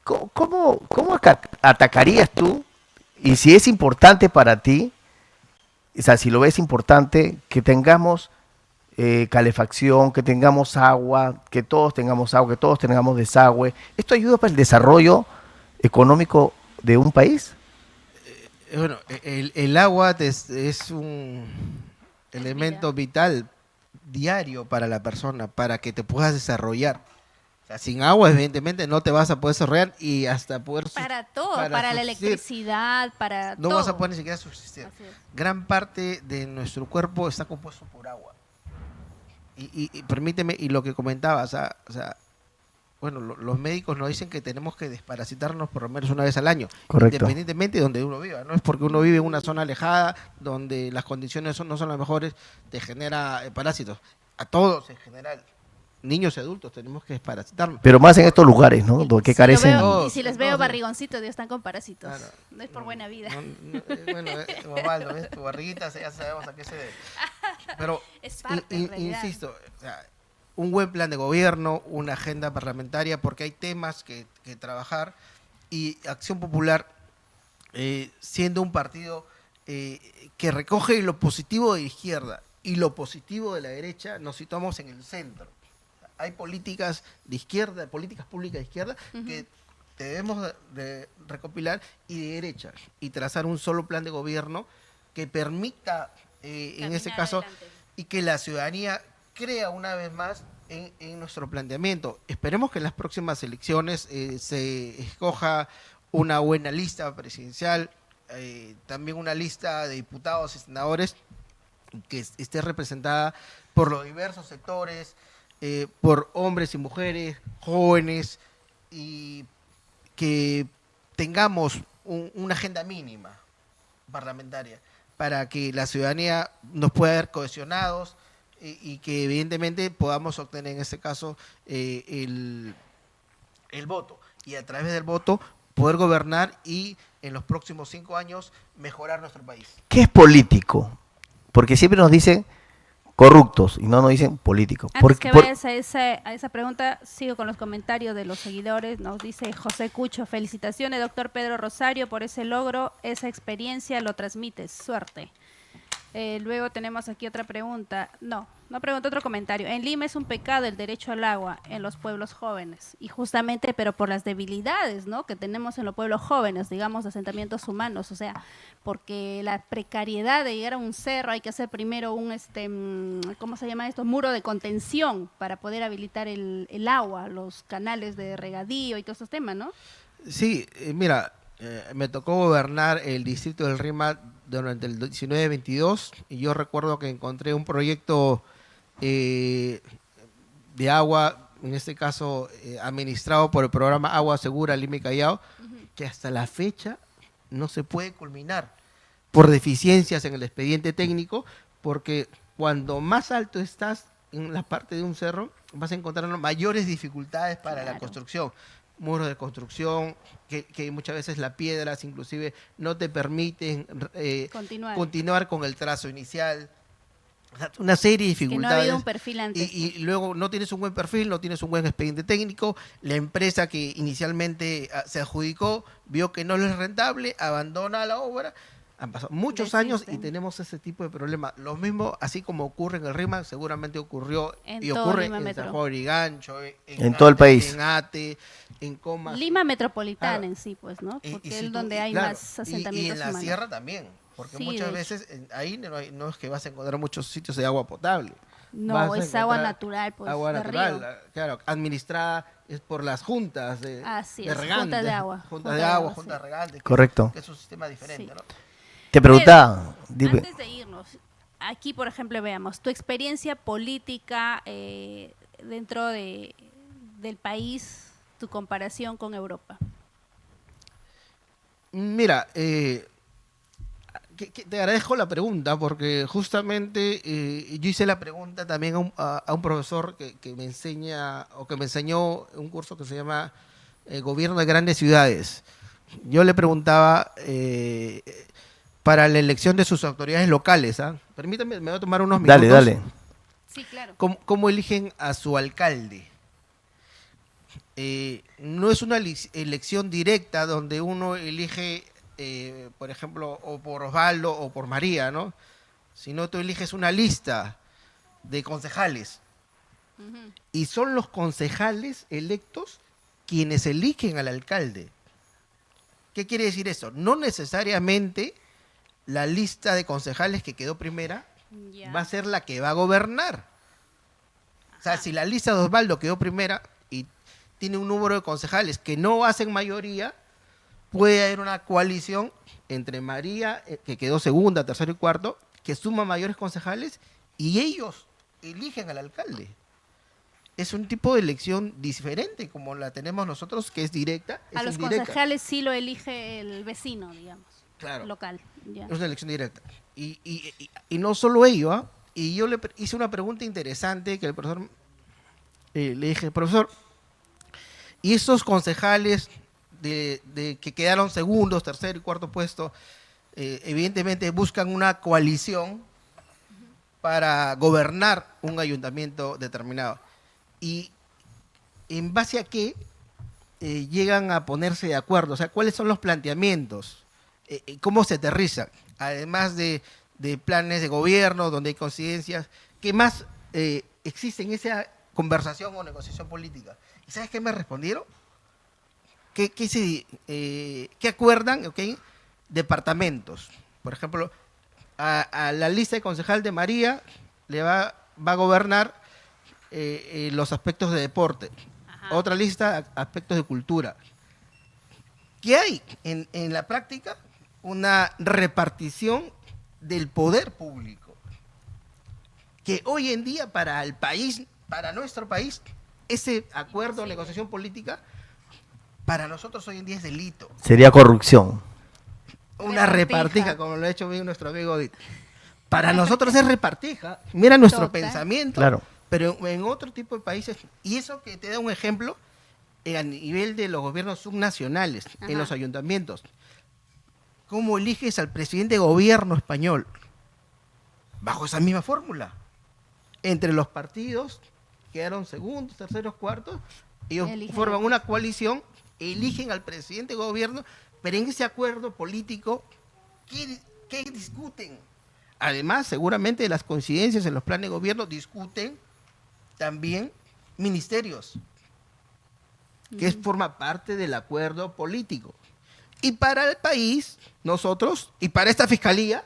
¿cómo atacarías tú? Y si es importante para ti, o sea, si lo ves importante, que tengamos calefacción, que tengamos agua, que todos tengamos desagüe. ¿Esto ayuda para el desarrollo económico de un país? Bueno, el agua es un elemento vital diario para la persona, para que te puedas desarrollar. O sea, sin agua, evidentemente, no te vas a poder desarrollar y hasta poder... Para todo, para la subsistir. electricidad, para No todo. vas a poder ni siquiera subsistir. Así es. Gran parte de nuestro cuerpo está compuesto por agua. Y permíteme, y lo que comentaba, o sea, bueno, los médicos nos dicen que tenemos que desparasitarnos por lo menos una vez al año, Correcto. independientemente de donde uno viva. No es porque uno vive en una zona alejada, donde las condiciones no son las mejores, te genera parásitos. A todos en general, niños y adultos, tenemos que desparasitarnos. Pero más en estos lugares, ¿no? Donde que Si lo carecen. veo- y si les veo Todos, barrigoncitos, Dios, están con parásitos. Claro. No es por buena vida. Bueno, Osvaldo, ¿ves? Tu barriguita ya sabemos a qué se debe. Pero, Es parte, en realidad. insisto, o sea, un buen plan de gobierno, una agenda parlamentaria, porque hay temas que trabajar, y Acción Popular, siendo un partido que recoge lo positivo de la izquierda y lo positivo de la derecha, nos situamos en el centro. Hay políticas de izquierda, políticas públicas de izquierda, que debemos de recopilar, y de derecha, y trazar un solo plan de gobierno que permita, en Caminar este caso, adelante. y que la ciudadanía crea una vez más en nuestro planteamiento. Esperemos que en las próximas elecciones se escoja una buena lista presidencial, también una lista de diputados y senadores que esté representada por los diversos sectores, por hombres y mujeres, jóvenes, y que tengamos una agenda mínima parlamentaria para que la ciudadanía nos pueda ver cohesionados, y que evidentemente podamos obtener en este caso el voto, y a través del voto poder gobernar y en los próximos 5 años mejorar nuestro país. ¿Qué es político? Porque siempre nos dicen corruptos y no nos dicen políticos. Antes que vayas a esa pregunta, sigo con los comentarios de los seguidores. Nos dice José Cucho: felicitaciones, doctor Pedro Rosario, por ese logro, esa experiencia lo transmites. Suerte. Luego tenemos aquí otra pregunta. No pregunta, otro comentario. En Lima es un pecado el derecho al agua en los pueblos jóvenes. Y justamente, pero por las debilidades, ¿no?, que tenemos en los pueblos jóvenes, digamos, asentamientos humanos. O sea, porque la precariedad de llegar a un cerro, hay que hacer primero ¿cómo se llama esto? Muro de contención para poder habilitar el agua, los canales de regadío y todos esos temas, ¿no? Sí, mira, me tocó gobernar el distrito del Rímac durante el 19-22, y yo recuerdo que encontré un proyecto de agua, en este caso administrado por el programa Agua Segura Lima y Callao, que hasta la fecha no se puede culminar por deficiencias en el expediente técnico, porque cuando más alto estás en la parte de un cerro, vas a encontrar mayores dificultades para la construcción. Muros de construcción, que muchas veces las piedras inclusive no te permiten continuar con el trazo inicial. O sea, una serie de dificultades. Que no ha habido un perfil antes. Y luego no tienes un buen perfil, no tienes un buen expediente técnico. La empresa que inicialmente se adjudicó vio que no le es rentable, abandona la obra. Han pasado muchos años y tenemos ese tipo de problemas. Lo mismo, así como ocurre en el Rímac, seguramente ocurrió y ocurre en San Juan de Gancho, en todo el país, en Ate, en Comas. Lima metropolitana, claro, en sí, pues, ¿no? Porque es donde hay más asentamientos y en la humanos. sierra también, porque sí, muchas veces ahí no es que vas a encontrar muchos sitios de agua potable. No, es agua natural, pues, agua de natural, río. Claro, administrada es por las juntas de regantes. Juntas de agua. Juntas de agua, juntas de regantes. Correcto. Que es un sistema diferente, ¿no? Te preguntaba. Antes de irnos, aquí, por ejemplo, veamos tu experiencia política dentro del país, tu comparación con Europa. Mira, te agradezco la pregunta porque justamente yo hice la pregunta también a un profesor que me enseña o que me enseñó un curso que se llama Gobierno de Grandes Ciudades. Yo le preguntaba para la elección de sus autoridades locales, ¿ah? Permítame, me voy a tomar unos minutos. Dale. Sí, claro. ¿Cómo eligen a su alcalde? No es una elección directa donde uno elige, por ejemplo, o por Osvaldo o por María, ¿no? Sino tú eliges una lista de concejales. Ujú. Y son los concejales electos quienes eligen al alcalde. ¿Qué quiere decir eso? No necesariamente la lista de concejales que quedó primera Ya. va a ser la que va a gobernar. O sea, Ajá. si la lista de Osvaldo quedó primera y tiene un número de concejales que no hacen mayoría, puede haber una coalición entre María, que quedó segunda, tercero y cuarto, que suma mayores concejales y ellos eligen al alcalde. Es un tipo de elección diferente como la tenemos nosotros, que es directa. A es los indirecta. concejales sí lo elige el vecino, digamos. Claro. Local. Ya. Es una elección directa. Y no solo ello, ¿ah? Y yo le hice una pregunta interesante que el profesor, le dije, profesor, ¿y esos concejales de que quedaron segundos, tercer y cuarto puesto, evidentemente buscan una coalición para gobernar un ayuntamiento determinado? ¿Y en base a qué llegan a ponerse de acuerdo? O sea, ¿cuáles son los planteamientos? ¿Cómo se aterriza? Además de planes de gobierno, donde hay coincidencias, ¿qué más existe en esa conversación o negociación política? ¿Y sabes qué me respondieron? ¿Qué acuerdan? ¿Okay? Departamentos. Por ejemplo, a la lista de concejal de María le va a gobernar los aspectos de deporte. Ajá. Otra lista, aspectos de cultura. ¿Qué hay? En la práctica, una repartición del poder público. Que hoy en día para el país, para nuestro país, ese acuerdo o negociación política, para nosotros hoy en día es delito. Sería corrupción. Una Repartija. repartija, como lo ha hecho bien nuestro amigo Odit. Para nosotros es repartija. Mira nuestro Total. pensamiento. Claro. Pero en otro tipo de países, y eso que te da un ejemplo, a nivel de los gobiernos subnacionales, Ajá. en los ayuntamientos. ¿Cómo eliges al presidente de gobierno español? Bajo esa misma fórmula. Entre los partidos, quedaron segundos, terceros, cuartos, ellos Eligen forman al- una coalición, eligen al presidente de gobierno, pero en ese acuerdo político, ¿qué discuten? Además, seguramente de las coincidencias en los planes de gobierno, discuten también ministerios, que forma parte del acuerdo político. Y para el país, nosotros, y para esta fiscalía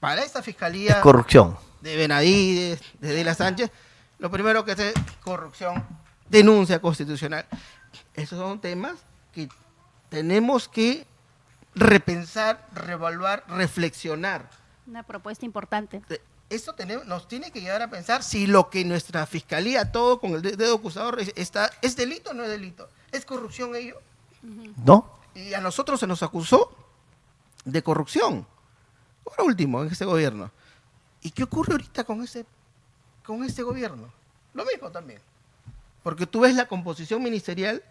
Es corrupción. de Benavides, de la Sánchez, lo primero que es corrupción, denuncia constitucional. Esos son temas que tenemos que repensar, reevaluar, reflexionar. Una propuesta importante. Esto nos tiene que llevar a pensar si lo que nuestra fiscalía, todo con el dedo acusador, ¿es delito o no es delito? ¿Es corrupción ello? ¿No? Y a nosotros se nos acusó de corrupción. Ahora último, en este gobierno. ¿Y qué ocurre ahorita con este gobierno? Lo mismo también. Porque tú ves la composición ministerial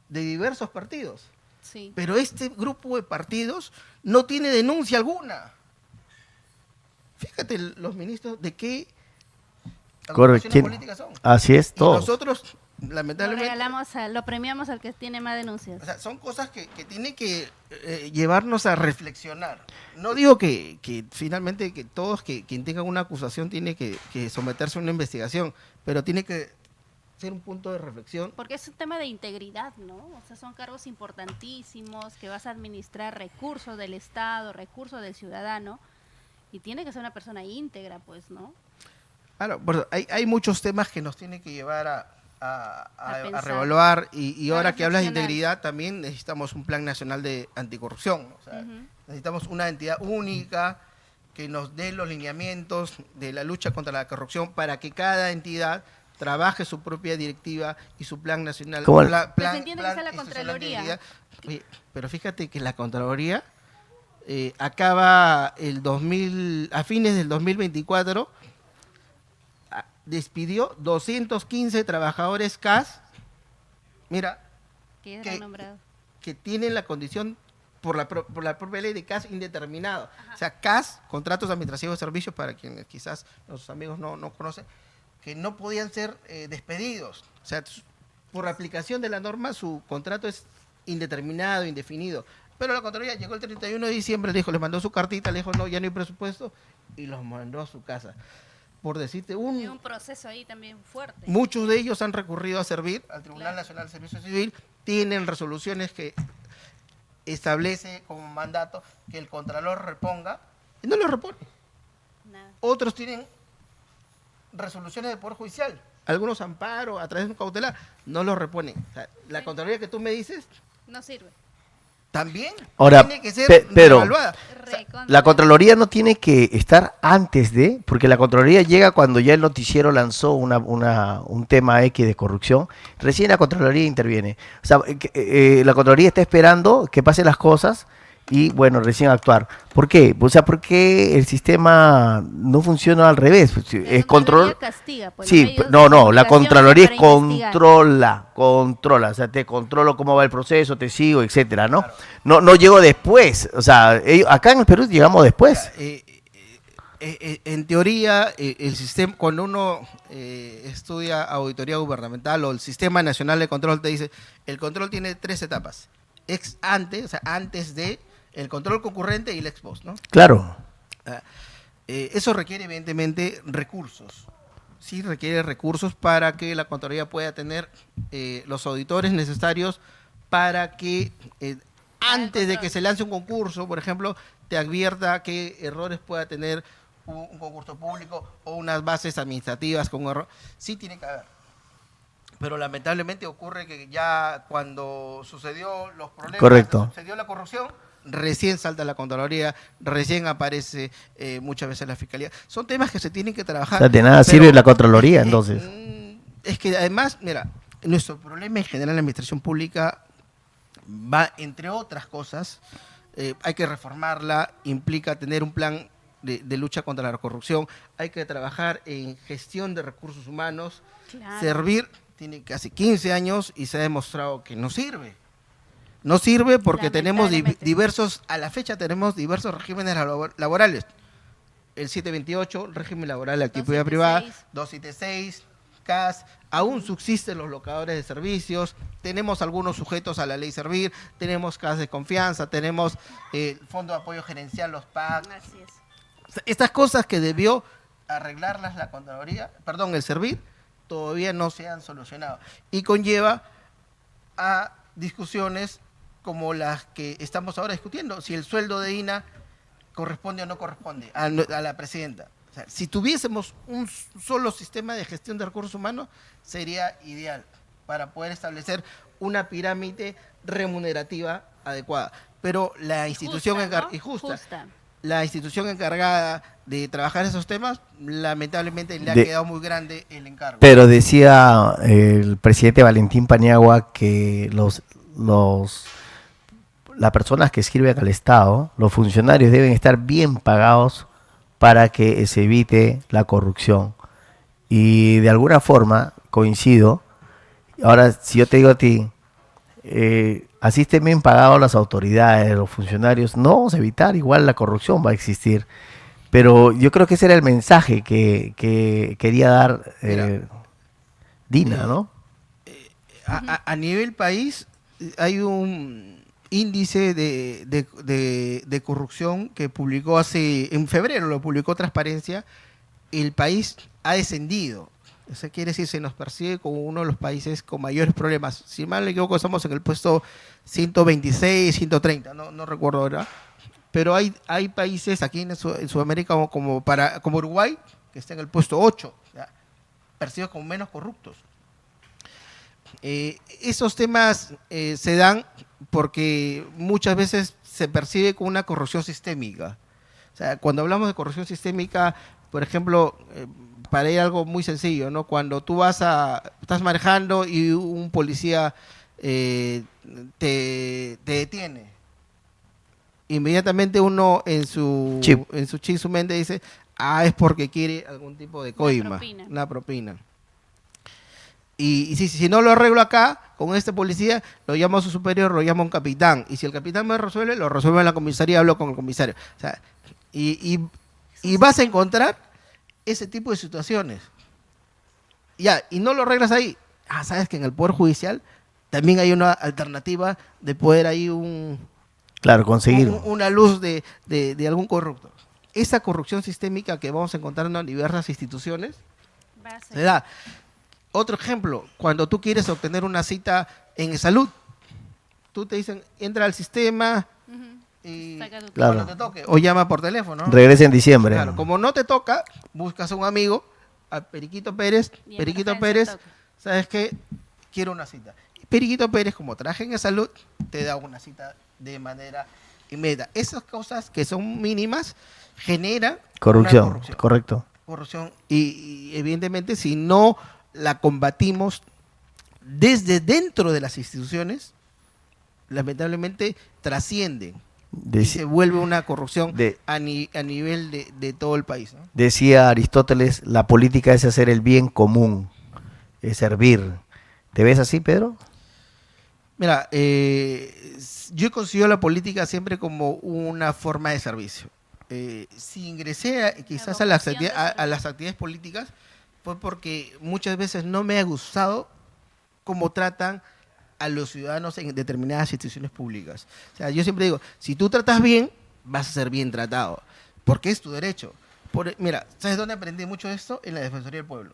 de diversos partidos. Sí. Pero este grupo de partidos no tiene denuncia alguna. Fíjate los ministros de qué agrupaciones ¿Quién? políticas son. Así es, Y todo. nosotros, Lo lamentablemente, regalamos, lo premiamos al que tiene más denuncias. o sea, son cosas que tienen que llevarnos a reflexionar. No digo que finalmente que todos quien tenga una acusación tiene que someterse a una investigación, pero tiene que ser un punto de reflexión. Porque es un tema de integridad, ¿no? O sea, son cargos importantísimos que vas a administrar recursos del Estado, recursos del ciudadano, y tiene que ser una persona íntegra, pues, ¿no? Claro, por eso, hay muchos temas que nos tienen que llevar A a pensar. reevaluar y A ahora que hablas de reflexionar. integridad también necesitamos un plan nacional de anticorrupción. O sea, Ujú. necesitamos una entidad única que nos dé los lineamientos de la lucha contra la corrupción para que cada entidad trabaje su propia directiva y su plan nacional. ¿Cómo? Plan Pues se entiende que sea la institucional de Contraloría. integridad. Oye, pero fíjate que la Contraloría acaba a fines del 2024, despidió 215 trabajadores CAS, mira, Que ya que- era nombrado. que tienen la condición por la propia ley de CAS indeterminado. O sea, CAS, contratos administrativos de servicios, para quienes quizás los amigos no conocen, que no podían ser despedidos. O sea, por aplicación de la norma, su contrato es indeterminado, indefinido. Pero la Contraloría llegó el 31 de diciembre, le dijo, le mandó su cartita, le dijo, no, ya no hay presupuesto, y los mandó a su casa. Por decirte, Hay un proceso ahí también fuerte. muchos de ellos han recurrido a servir al Tribunal Claro. Nacional de Servicio Civil, tienen resoluciones que establece como mandato que el Contralor reponga, y no lo repone. Nada. Otros tienen resoluciones del Poder Judicial, algunos amparo a través de un cautelar, no lo reponen. O sea, la Sí. Contraloría que tú me dices No sirve. también Ahora, tiene que ser pero reevaluada. La Contraloría no tiene que estar antes de, porque la Contraloría llega cuando ya el noticiero lanzó un tema X de corrupción, recién la Contraloría interviene. O sea, la Contraloría está esperando que pasen las cosas y, bueno, recién actuar. ¿Por qué? O sea, porque el sistema no funciona al revés. Es control. Castiga, pues, Sí, los medios no, de no, la comunicación Contraloría están para investigar. controla, o sea, te controlo cómo va el proceso, te sigo, etcétera, ¿no? No llego después, o sea, acá en el Perú llegamos después. En teoría, el sistema, cuando uno estudia auditoría gubernamental o el Sistema Nacional de Control, te dice, el control tiene 3 etapas. Ex ante, o sea, antes de el control concurrente y el ex post, ¿no? Claro, Eso requiere evidentemente recursos. Sí, requiere recursos para que la Contraloría pueda tener los auditores necesarios para que antes de que se lance un concurso, por ejemplo, te advierta qué errores pueda tener un concurso público o unas bases administrativas con error. Sí tiene que haber. Pero lamentablemente ocurre que ya cuando sucedió los problemas, Correcto. sucedió la corrupción, recién salta la Contraloría, recién aparece muchas veces la Fiscalía. Son temas que se tienen que o trabajar. sea, de nada pero, sirve la Contraloría, entonces. Es que además, mira, nuestro problema en general en la administración pública va, entre otras cosas, hay que reformarla, implica tener un plan de lucha contra la corrupción, hay que trabajar en gestión de recursos humanos, Claro. servir, tiene casi 15 años y se ha demostrado que no sirve. No sirve porque tenemos Lamentablemente. a la fecha tenemos diversos regímenes laborales. El 728, el régimen laboral de actividad privada, 276, CAS, aún subsisten los locadores de servicios, tenemos algunos sujetos a la ley Servir, tenemos CAS de confianza, tenemos el Fondo de Apoyo Gerencial, los PAC. Así es. Estas cosas que debió arreglarlas la Contraloría, perdón, el Servir, todavía no se han solucionado. Y conlleva a discusiones como las que estamos ahora discutiendo, si el sueldo de INA corresponde o no corresponde a la presidenta. O sea, si tuviésemos un solo sistema de gestión de recursos humanos, sería ideal para poder establecer una pirámide remunerativa adecuada. Pero la institución Justa, ¿no? justa. La institución encargada de trabajar esos temas, lamentablemente le ha quedado muy grande el encargo. Pero decía el presidente Valentín Paniagua que las personas que sirven al Estado, los funcionarios deben estar bien pagados para que se evite la corrupción. Y de alguna forma, coincido, ahora si yo te digo a ti, así estén bien pagados las autoridades, los funcionarios, no vamos a evitar, igual la corrupción va a existir. Pero yo creo que ese era el mensaje que quería dar Dina, ¿no? A nivel país hay un índice de corrupción que publicó en febrero, lo publicó Transparencia. El país ha descendido. Eso quiere decir, se nos percibe como uno de los países con mayores problemas. Si mal no me equivoco, estamos en el puesto 126, 130, no recuerdo ahora. Pero hay países aquí en Sudamérica como Uruguay, que está en el puesto 8, ¿ya? Percibidos como menos corruptos. Esos temas se dan porque muchas veces se percibe como una corrupción sistémica. O sea, cuando hablamos de corrupción sistémica, por ejemplo, para ir a algo muy sencillo, ¿no? Cuando tú estás manejando y un policía te detiene, inmediatamente uno en su Chip. su mente dice, es porque quiere algún tipo de coima, propina. una propina. Y si no lo arreglo acá, con este policía, lo llamo a su superior, lo llamo a un capitán. Y si el capitán me resuelve, lo resuelve en la comisaría, hablo con el comisario. O sea, y vas a encontrar ese tipo de situaciones. Ya, y no lo arreglas ahí. Sabes que en el Poder Judicial también hay una alternativa de poder ahí Claro, conseguir. una luz de algún corrupto. Esa corrupción sistémica que vamos encontrando en diversas instituciones Va a ser. se da. Otro ejemplo, cuando tú quieres obtener una cita en salud, tú te dicen, entra al sistema Ujú. y Saca tu- Claro. cuando te toque, o llama por teléfono, ¿no? Regresa en diciembre. Claro, como no te toca, buscas a un amigo, a Periquito Pérez. Y en Periquito emergencia Pérez, toca. ¿sabes qué? Quiero una cita. Periquito Pérez, como traje en salud, te da una cita de manera inmediata. Esas cosas que son mínimas generan Corrupción, una correcto. corrupción. Y evidentemente, si no la combatimos desde dentro de las instituciones, lamentablemente trascienden y Deci- se vuelve una corrupción de- a nivel de todo el país, ¿no? Decía Aristóteles, la política es hacer el bien común, es servir. ¿Te ves así, Pedro? Mira, yo considero la política siempre como una forma de servicio. Si ingresé quizás a las, vocación de a las actividades políticas fue porque muchas veces no me ha gustado cómo tratan a los ciudadanos en determinadas instituciones públicas. O sea, yo siempre digo, si tú tratas bien, vas a ser bien tratado, porque es tu derecho. Mira, ¿sabes dónde aprendí mucho de esto? En la Defensoría del Pueblo.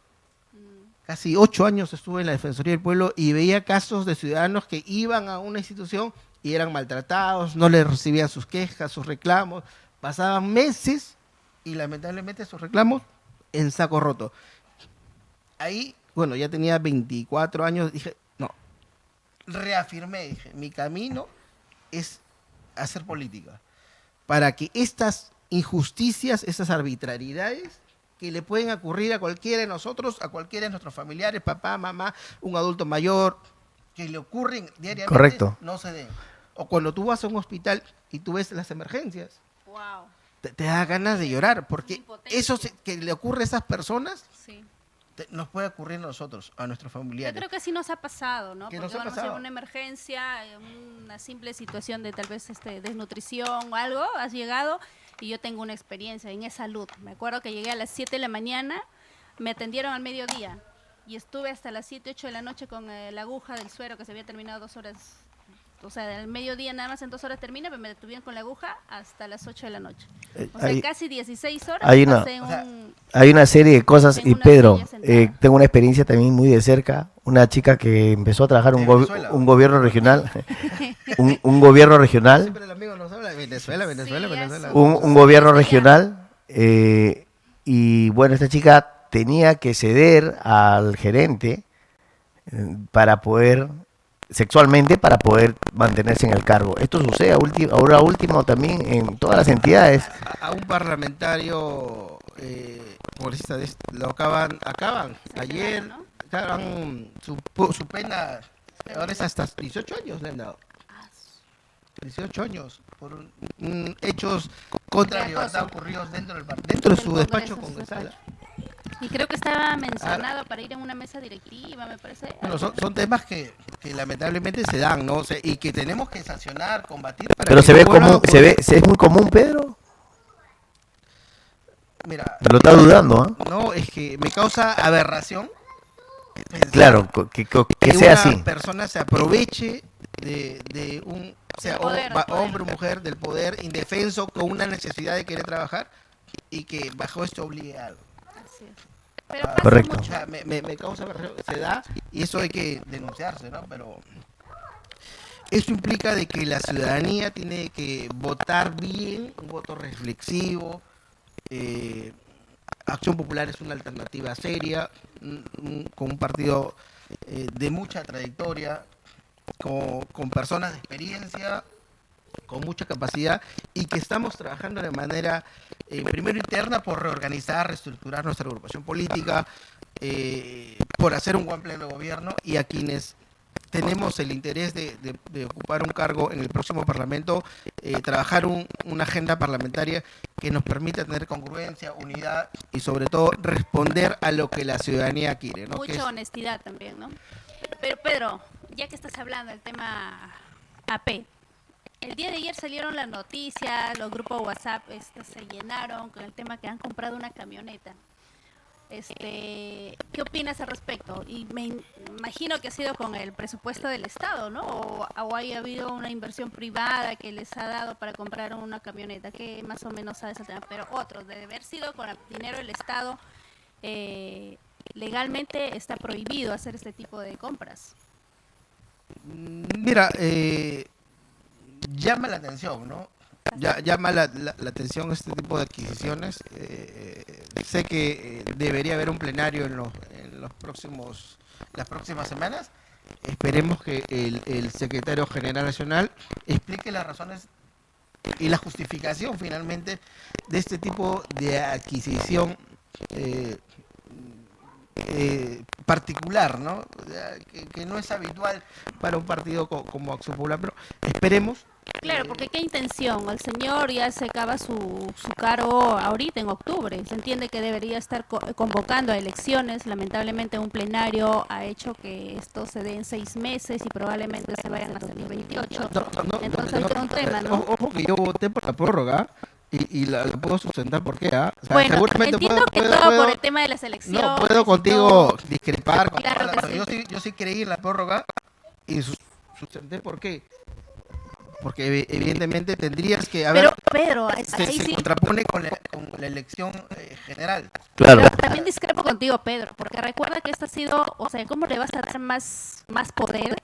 Casi 8 años estuve en la Defensoría del Pueblo y veía casos de ciudadanos que iban a una institución y eran maltratados, no les recibían sus quejas, sus reclamos, pasaban meses y lamentablemente sus reclamos en saco roto. Ahí, bueno, ya tenía 24 años, dije, no, reafirmé, dije, mi camino es hacer política, para que estas injusticias, estas arbitrariedades que le pueden ocurrir a cualquiera de nosotros, a cualquiera de nuestros familiares, papá, mamá, un adulto mayor, que le ocurren diariamente, Correcto. no se den. O cuando tú vas a un hospital y tú ves las emergencias, Wow. te da ganas de llorar, porque Impotencia. eso que le ocurre a esas personas Sí. nos puede ocurrir a nosotros, a nuestros Yo familiares. creo que sí nos ha pasado, ¿no? ¿Qué Porque nos ha bueno, pasado? en una emergencia, una simple situación de tal vez desnutrición o algo, has llegado y yo tengo una experiencia en salud. Me acuerdo que llegué a las 7 de la mañana, me atendieron al mediodía y estuve hasta las 7, 8 de la noche con la aguja del suero que se había terminado 2 horas. O sea, del mediodía nada más en 2 horas termina, pero me detuvieron con la aguja hasta las 8 de la noche. O sea, Hay- casi 16 horas hay una- pasé en o sea, un... Hay una serie de cosas Tengo y una Pedro, silla sentada. tengo una experiencia también muy de cerca, una chica que empezó a trabajar en De Venezuela. un gobierno regional, un gobierno regional, Siempre el amigo nos habla de Venezuela, Venezuela, Sí, Venezuela. eso. un gobierno Allá. regional, y bueno, esta chica tenía que ceder al gerente para poder, sexualmente, para poder mantenerse en el cargo. Esto sucede ahora último también en todas las entidades. A un parlamentario congresista lo acaban ayer, ¿no? acaban su pena, ahora es hasta 18 años le han dado. 18 años por hechos contra la De libertad acoso. ocurridos dentro dentro de Del su Congreso, despacho su congresal. despacho. Y creo que estaba mencionado para ir en una mesa directiva, me parece. Bueno, son temas que lamentablemente se dan, ¿no? Y que tenemos que sancionar, combatir para Pero que se no ve vuelvan a común, ocurrir. es muy común, Pedro. Mira, Me lo está dudando, ¿ah? no, es que me causa aberración pensar Claro, que sea una así. persona se aproveche de un, o sea, Del poder, del poder. hombre o mujer del poder indefenso con una necesidad de querer trabajar y que bajo esto obligue a algo. Así es. Pero pasa Correcto. O mucho. sea, me causa aberración, se da y eso hay que denunciarse, ¿no? Pero esto implica de que la ciudadanía tiene que votar bien, un voto reflexivo. Acción Popular es una alternativa seria, con un partido de mucha trayectoria, con personas de experiencia, con mucha capacidad y que estamos trabajando de manera, primero interna, por reorganizar, reestructurar nuestra agrupación política, por hacer un buen pleno de gobierno y a quienes tenemos el interés de ocupar un cargo en el próximo Parlamento, trabajar una agenda parlamentaria que nos permita tener congruencia, unidad y sobre todo responder a lo que la ciudadanía quiere, ¿no? Mucha honestidad también, ¿no? Pero Pedro, ya que estás hablando del tema AP, el día de ayer salieron las noticias, los grupos WhatsApp se llenaron con el tema que han comprado una camioneta. ¿Qué opinas al respecto? Y me imagino que ha sido con el presupuesto del Estado, ¿no? O haya habido una inversión privada que les ha dado para comprar una camioneta, que más o menos sabes el tema. Pero otro, de haber sido con el dinero del Estado, legalmente está prohibido hacer este tipo de compras. Mira, llama la atención, ¿no? Llama la atención este tipo de adquisiciones. Sé que debería haber un plenario en las próximas semanas. Esperemos que el secretario general nacional explique las razones y la justificación finalmente de este tipo de adquisición particular, ¿no? Que no es habitual para un partido como Acción Popular, pero esperemos. Claro, porque qué intención, el señor ya se acaba su cargo ahorita en octubre, se entiende que debería estar convocando a elecciones, lamentablemente un plenario ha hecho que esto se dé en 6 meses y probablemente se vayan hasta el 2028, entonces hay todo un tema, ¿no? Ojo que yo voté por la prórroga y la puedo sustentar, ¿por qué? O sea, bueno, seguramente entiendo que todo por el tema de las elecciones. No, puedo contigo discrepar, claro que yo sí creí en la prórroga y sustenté, ¿por qué? Porque evidentemente tendrías que haber... Pero Pedro, se contrapone con la elección general. Claro. Pero también discrepo contigo, Pedro, porque recuerda que esto ha sido, o sea, ¿cómo le vas a dar más poder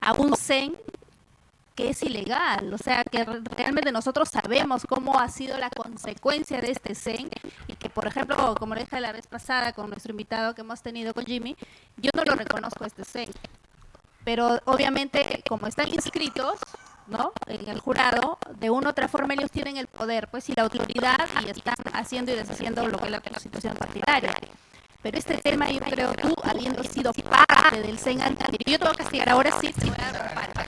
a un CEN que es ilegal? O sea, que realmente nosotros sabemos cómo ha sido la consecuencia de este CEN y que, por ejemplo, como le dije la vez pasada con nuestro invitado que hemos tenido con Jimmy, yo no lo reconozco este CEN. Pero obviamente, como están inscritos, ¿no?, en el jurado, de una u otra forma ellos tienen el poder, pues, y la autoridad, y están haciendo y deshaciendo lo que es la constitución partidaria. Pero este tema, yo creo, tú, habiendo sido parte del CEN anterior, yo te voy a castigar, ahora sí te voy a dar falta.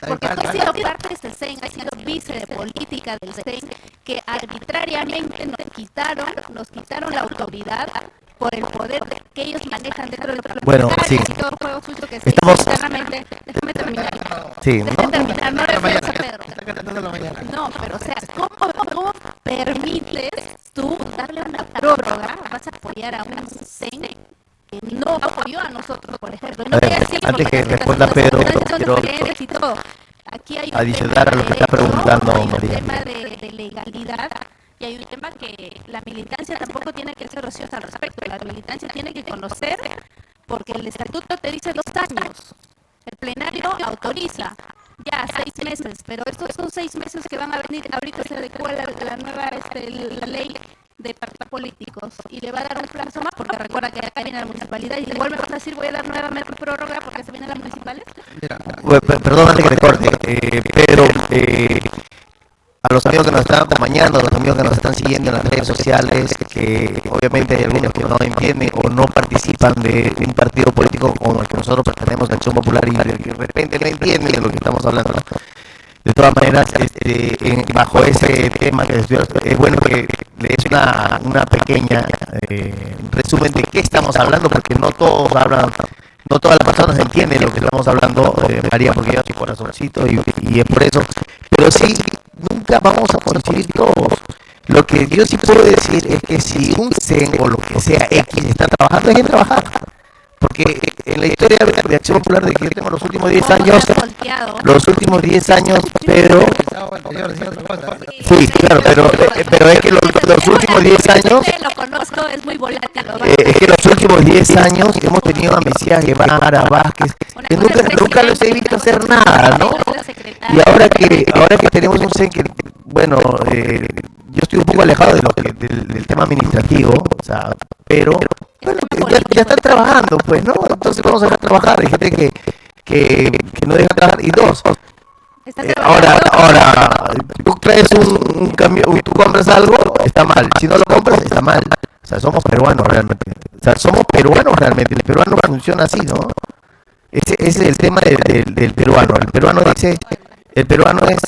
Porque tú has sido parte de este CEN, has sido vice de política del CEN, que arbitrariamente nos quitaron la autoridad por el poder que ellos manejan dentro del Bueno, sí. y todo el juego sucio que se Estamos... internamente. Déjame terminar. Sí. Déjame terminar, no le mañana. a Pedro. No, pero o sea, ¿cómo permites tú darle una prórroga? Vas a apoyar a un CEN que no apoyó a nosotros, por ejemplo. No voy a decir antes que responda Pedro, quiero y todo. Aquí hay un adicionar a lo que está preguntando hay un María. tema de legalidad. Y hay un tema que la militancia tampoco tiene que ser ociosa al respecto. La militancia tiene que conocer, porque el estatuto te dice 2 años. El plenario autoriza ya 6 meses, pero estos son 6 meses que van a venir. Ahorita se adecua la nueva la ley de partidos políticos y le va a dar un plazo más, porque recuerda que acá viene la municipalidad y igual me vas a decir voy a dar nuevamente prórroga porque se vienen las municipales. Perdón, antes que le corte, pero a los amigos que nos están acompañando, a los amigos que nos están siguiendo en las redes sociales, que obviamente hay algunos que no entienden o no participan de un partido político como el que nosotros pertenecemos a Acción Popular y que de repente no entienden de lo que estamos hablando. De todas maneras, bajo ese tema que es bueno que le des una pequeña resumen de qué estamos hablando, porque no todos hablan, no todas las personas entienden lo que estamos hablando, María, porque yo soy corazoncito y es por eso. Pero sí, nunca vamos a coincidir todos. Lo que yo sí puedo decir es que si un CEN o lo que sea X está trabajando, hay que trabajar. Porque en la historia de Acción Popular de que yo tengo los últimos 10 años, Pedro... Sí, claro, pero es que los últimos 10 años... Lo conozco, es muy volátil. Es que los últimos 10 años hemos tenido a Mesías Guevara, Vázquez, que nunca los he visto hacer nada, ¿no? Y ahora que tenemos un CEN que, bueno, yo estoy un poco alejado del tema administrativo, o sea, pero bueno, ya están trabajando, pues, ¿no? Entonces vamos a dejar trabajar. Hay gente que no deja trabajar. Y dos, ahora, tú traes un cambio, tú compras algo, está mal. Si no lo compras, está mal. O sea, somos peruanos realmente. El peruano funciona así, ¿no? Ese es el tema del peruano. El peruano dice, el peruano es,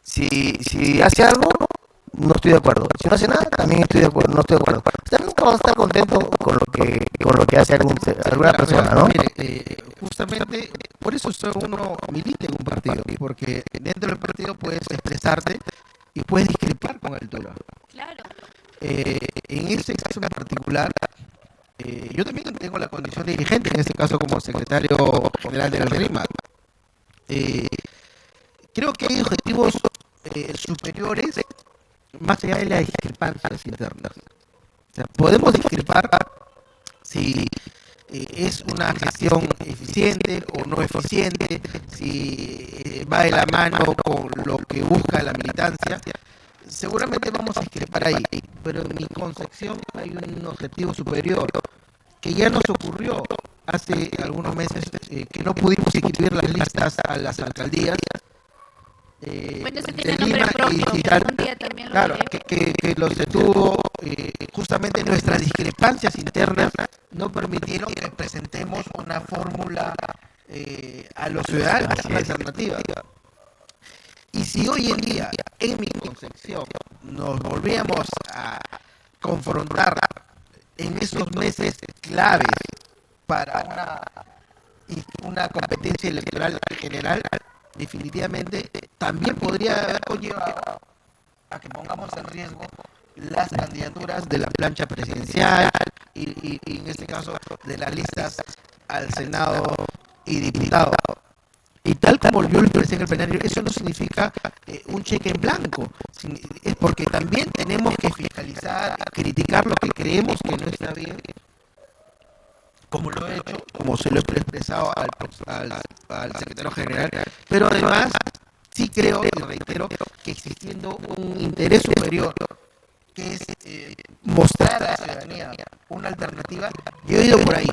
si hace algo, no estoy de acuerdo. Si no hace nada, también estoy de acuerdo, no estoy de acuerdo. O sea, nunca vas a estar contento con lo que hace alguna persona, ¿no? Mire, justamente por eso uno milita en un partido, porque dentro del partido puedes expresarte y puedes discrepar con altura. Claro. En ese caso en particular, yo también tengo la condición de dirigente, en este caso como secretario general del RIMA. Creo que hay objetivos superiores más allá de las discrepancias internas. O sea, podemos discrepar si es una gestión eficiente o no eficiente, si va de la mano con lo que busca la militancia. Seguramente vamos a discrepar ahí, pero en mi concepción hay un objetivo superior que ya nos ocurrió hace algunos meses, que no pudimos inscribir las listas a las alcaldías. Bueno, eso De tiene nombre Lima propio, y que tal. algún día también lo Claro, diré. que los detuvo, justamente nuestras discrepancias internas no permitieron que presentemos una fórmula a los ciudadanos, una alternativa. Y si hoy en día, en mi concepción, nos volvíamos a confrontar en esos meses claves para una competencia electoral general, definitivamente también podría haber conllevado a que pongamos en riesgo las candidaturas de la plancha presidencial y en este caso de las listas al Senado y diputado. Y tal como yo lo expresé en el plenario, eso no significa un cheque en blanco, es porque también tenemos que fiscalizar, criticar lo que creemos que no está bien, como lo he hecho, como se lo he expresado al secretario general, pero además sí creo y reitero que existiendo un interés superior, que es mostrar a la ciudadanía una alternativa, yo he ido por ahí.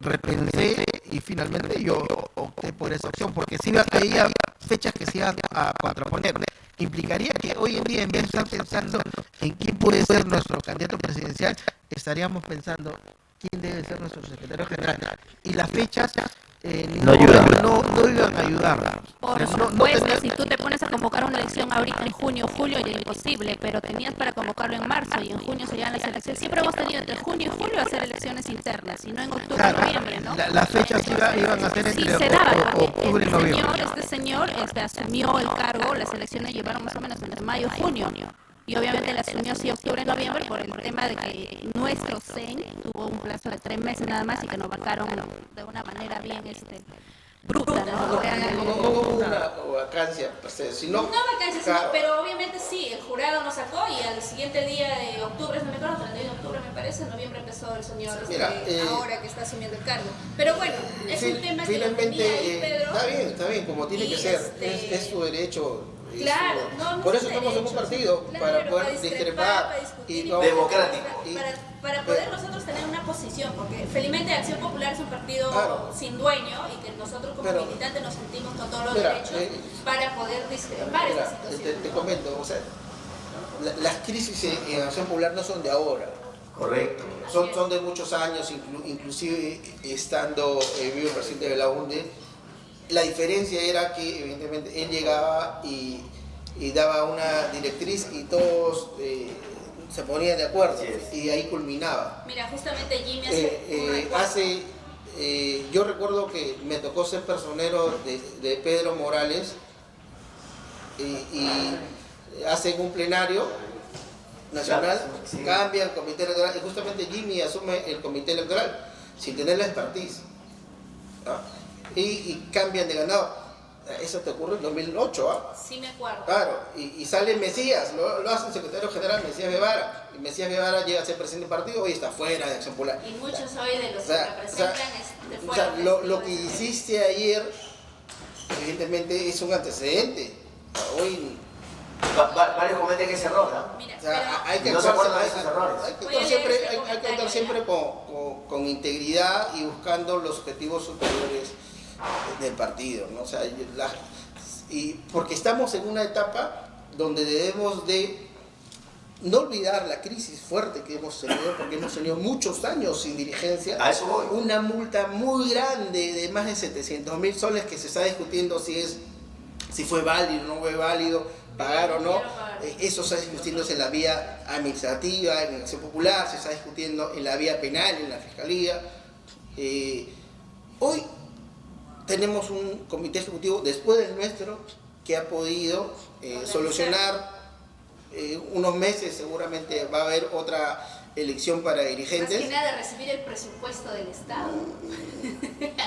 Repensé y finalmente yo opté por esa opción, porque si había fechas que se iban a contraponer. Implicaría que hoy en día, en vez de estar pensando en quién puede ser nuestro candidato presidencial, estaríamos pensando quién debe ser nuestro secretario general. Y las fechas no iban a ayudar. Por O sea, supuesto, si tú te pones a convocar una elección ahorita en junio o julio, ya es imposible, pero tenías para convocarlo en marzo y en junio serían las elecciones. Siempre hemos tenido entre junio y julio hacer elecciones internas, y no en octubre o Claro, noviembre, ¿no? las fechas iban a ser Sí entre se daba, porque octubre y noviembre. este señor asumió el cargo, las elecciones llevaron más o menos entre mayo y junio. Y obviamente las asumió sí octubre y noviembre por el tema de que nuestro CEN tuvo un plazo de 3 meses nada más y que nos vacaron de una manera bien bruta, ¿no? No hubo una vacancia, sino... No vacancias, claro, pero obviamente sí, el jurado nos sacó y al siguiente día de octubre, no me acuerdo, 31 de octubre me parece, en noviembre empezó el señor Mira, ahora que está asumiendo el cargo. Pero bueno, es un tema que lo tenía ahí, Pedro. está bien, como tiene que ser, es su derecho. Claro, no por eso son estamos en un derechos, partido, claro, para poder discrepar para discutir y no... Democrático. para poder nosotros tener una posición, porque felizmente Acción Popular es un partido Claro, sin dueño y que nosotros como pero, militantes nos sentimos con todos los mira, derechos para poder discrepar mira, esta situación. te comento, o sea, las crisis en Acción Popular no son de ahora. Correcto. Son de muchos años, inclusive estando vivo el presidente de la UNDE. La diferencia era que evidentemente él llegaba y daba una directriz y todos se ponían de acuerdo y ahí culminaba. Mira, justamente Jimmy hace yo recuerdo que me tocó ser personero de Pedro Morales y hacen un plenario nacional, cambia el comité electoral y justamente Jimmy asume el comité electoral sin tener la expertise, ¿no? Y cambian de ganado. Eso te ocurre en 2008, ¿ah? Sí me acuerdo. Claro, y sale Mesías, lo hace el secretario general Mesías Guevara, y Mesías Guevara llega a ser presidente del partido, hoy está fuera de Acción Popular. Y muchos hoy de los O que sea, representan o sea, lo que hiciste ayer, evidentemente es un antecedente. Hoy Varios cometen ese error, ¿no? Mira, o sea, hay que no se actuar, acuerdan de esos errores. hay que Voy a actuar leer siempre, este hay que actuar comentario, siempre ¿ya? con integridad y buscando los objetivos superiores del partido, ¿no? O sea, y porque estamos en una etapa donde debemos de no olvidar la crisis fuerte que hemos tenido, porque hemos tenido muchos años sin dirigencia. A eso voy. Una multa muy grande de más de 700.000 soles que se está discutiendo si fue válido o no fue válido, pagar o no. Eso está discutiéndose en la vía administrativa, en la acción popular, se está discutiendo en la vía penal, en la fiscalía. Hoy tenemos un comité ejecutivo, después del nuestro, que ha podido solucionar unos meses. Seguramente va a haber otra elección para dirigentes. Más que nada recibir el presupuesto del Estado.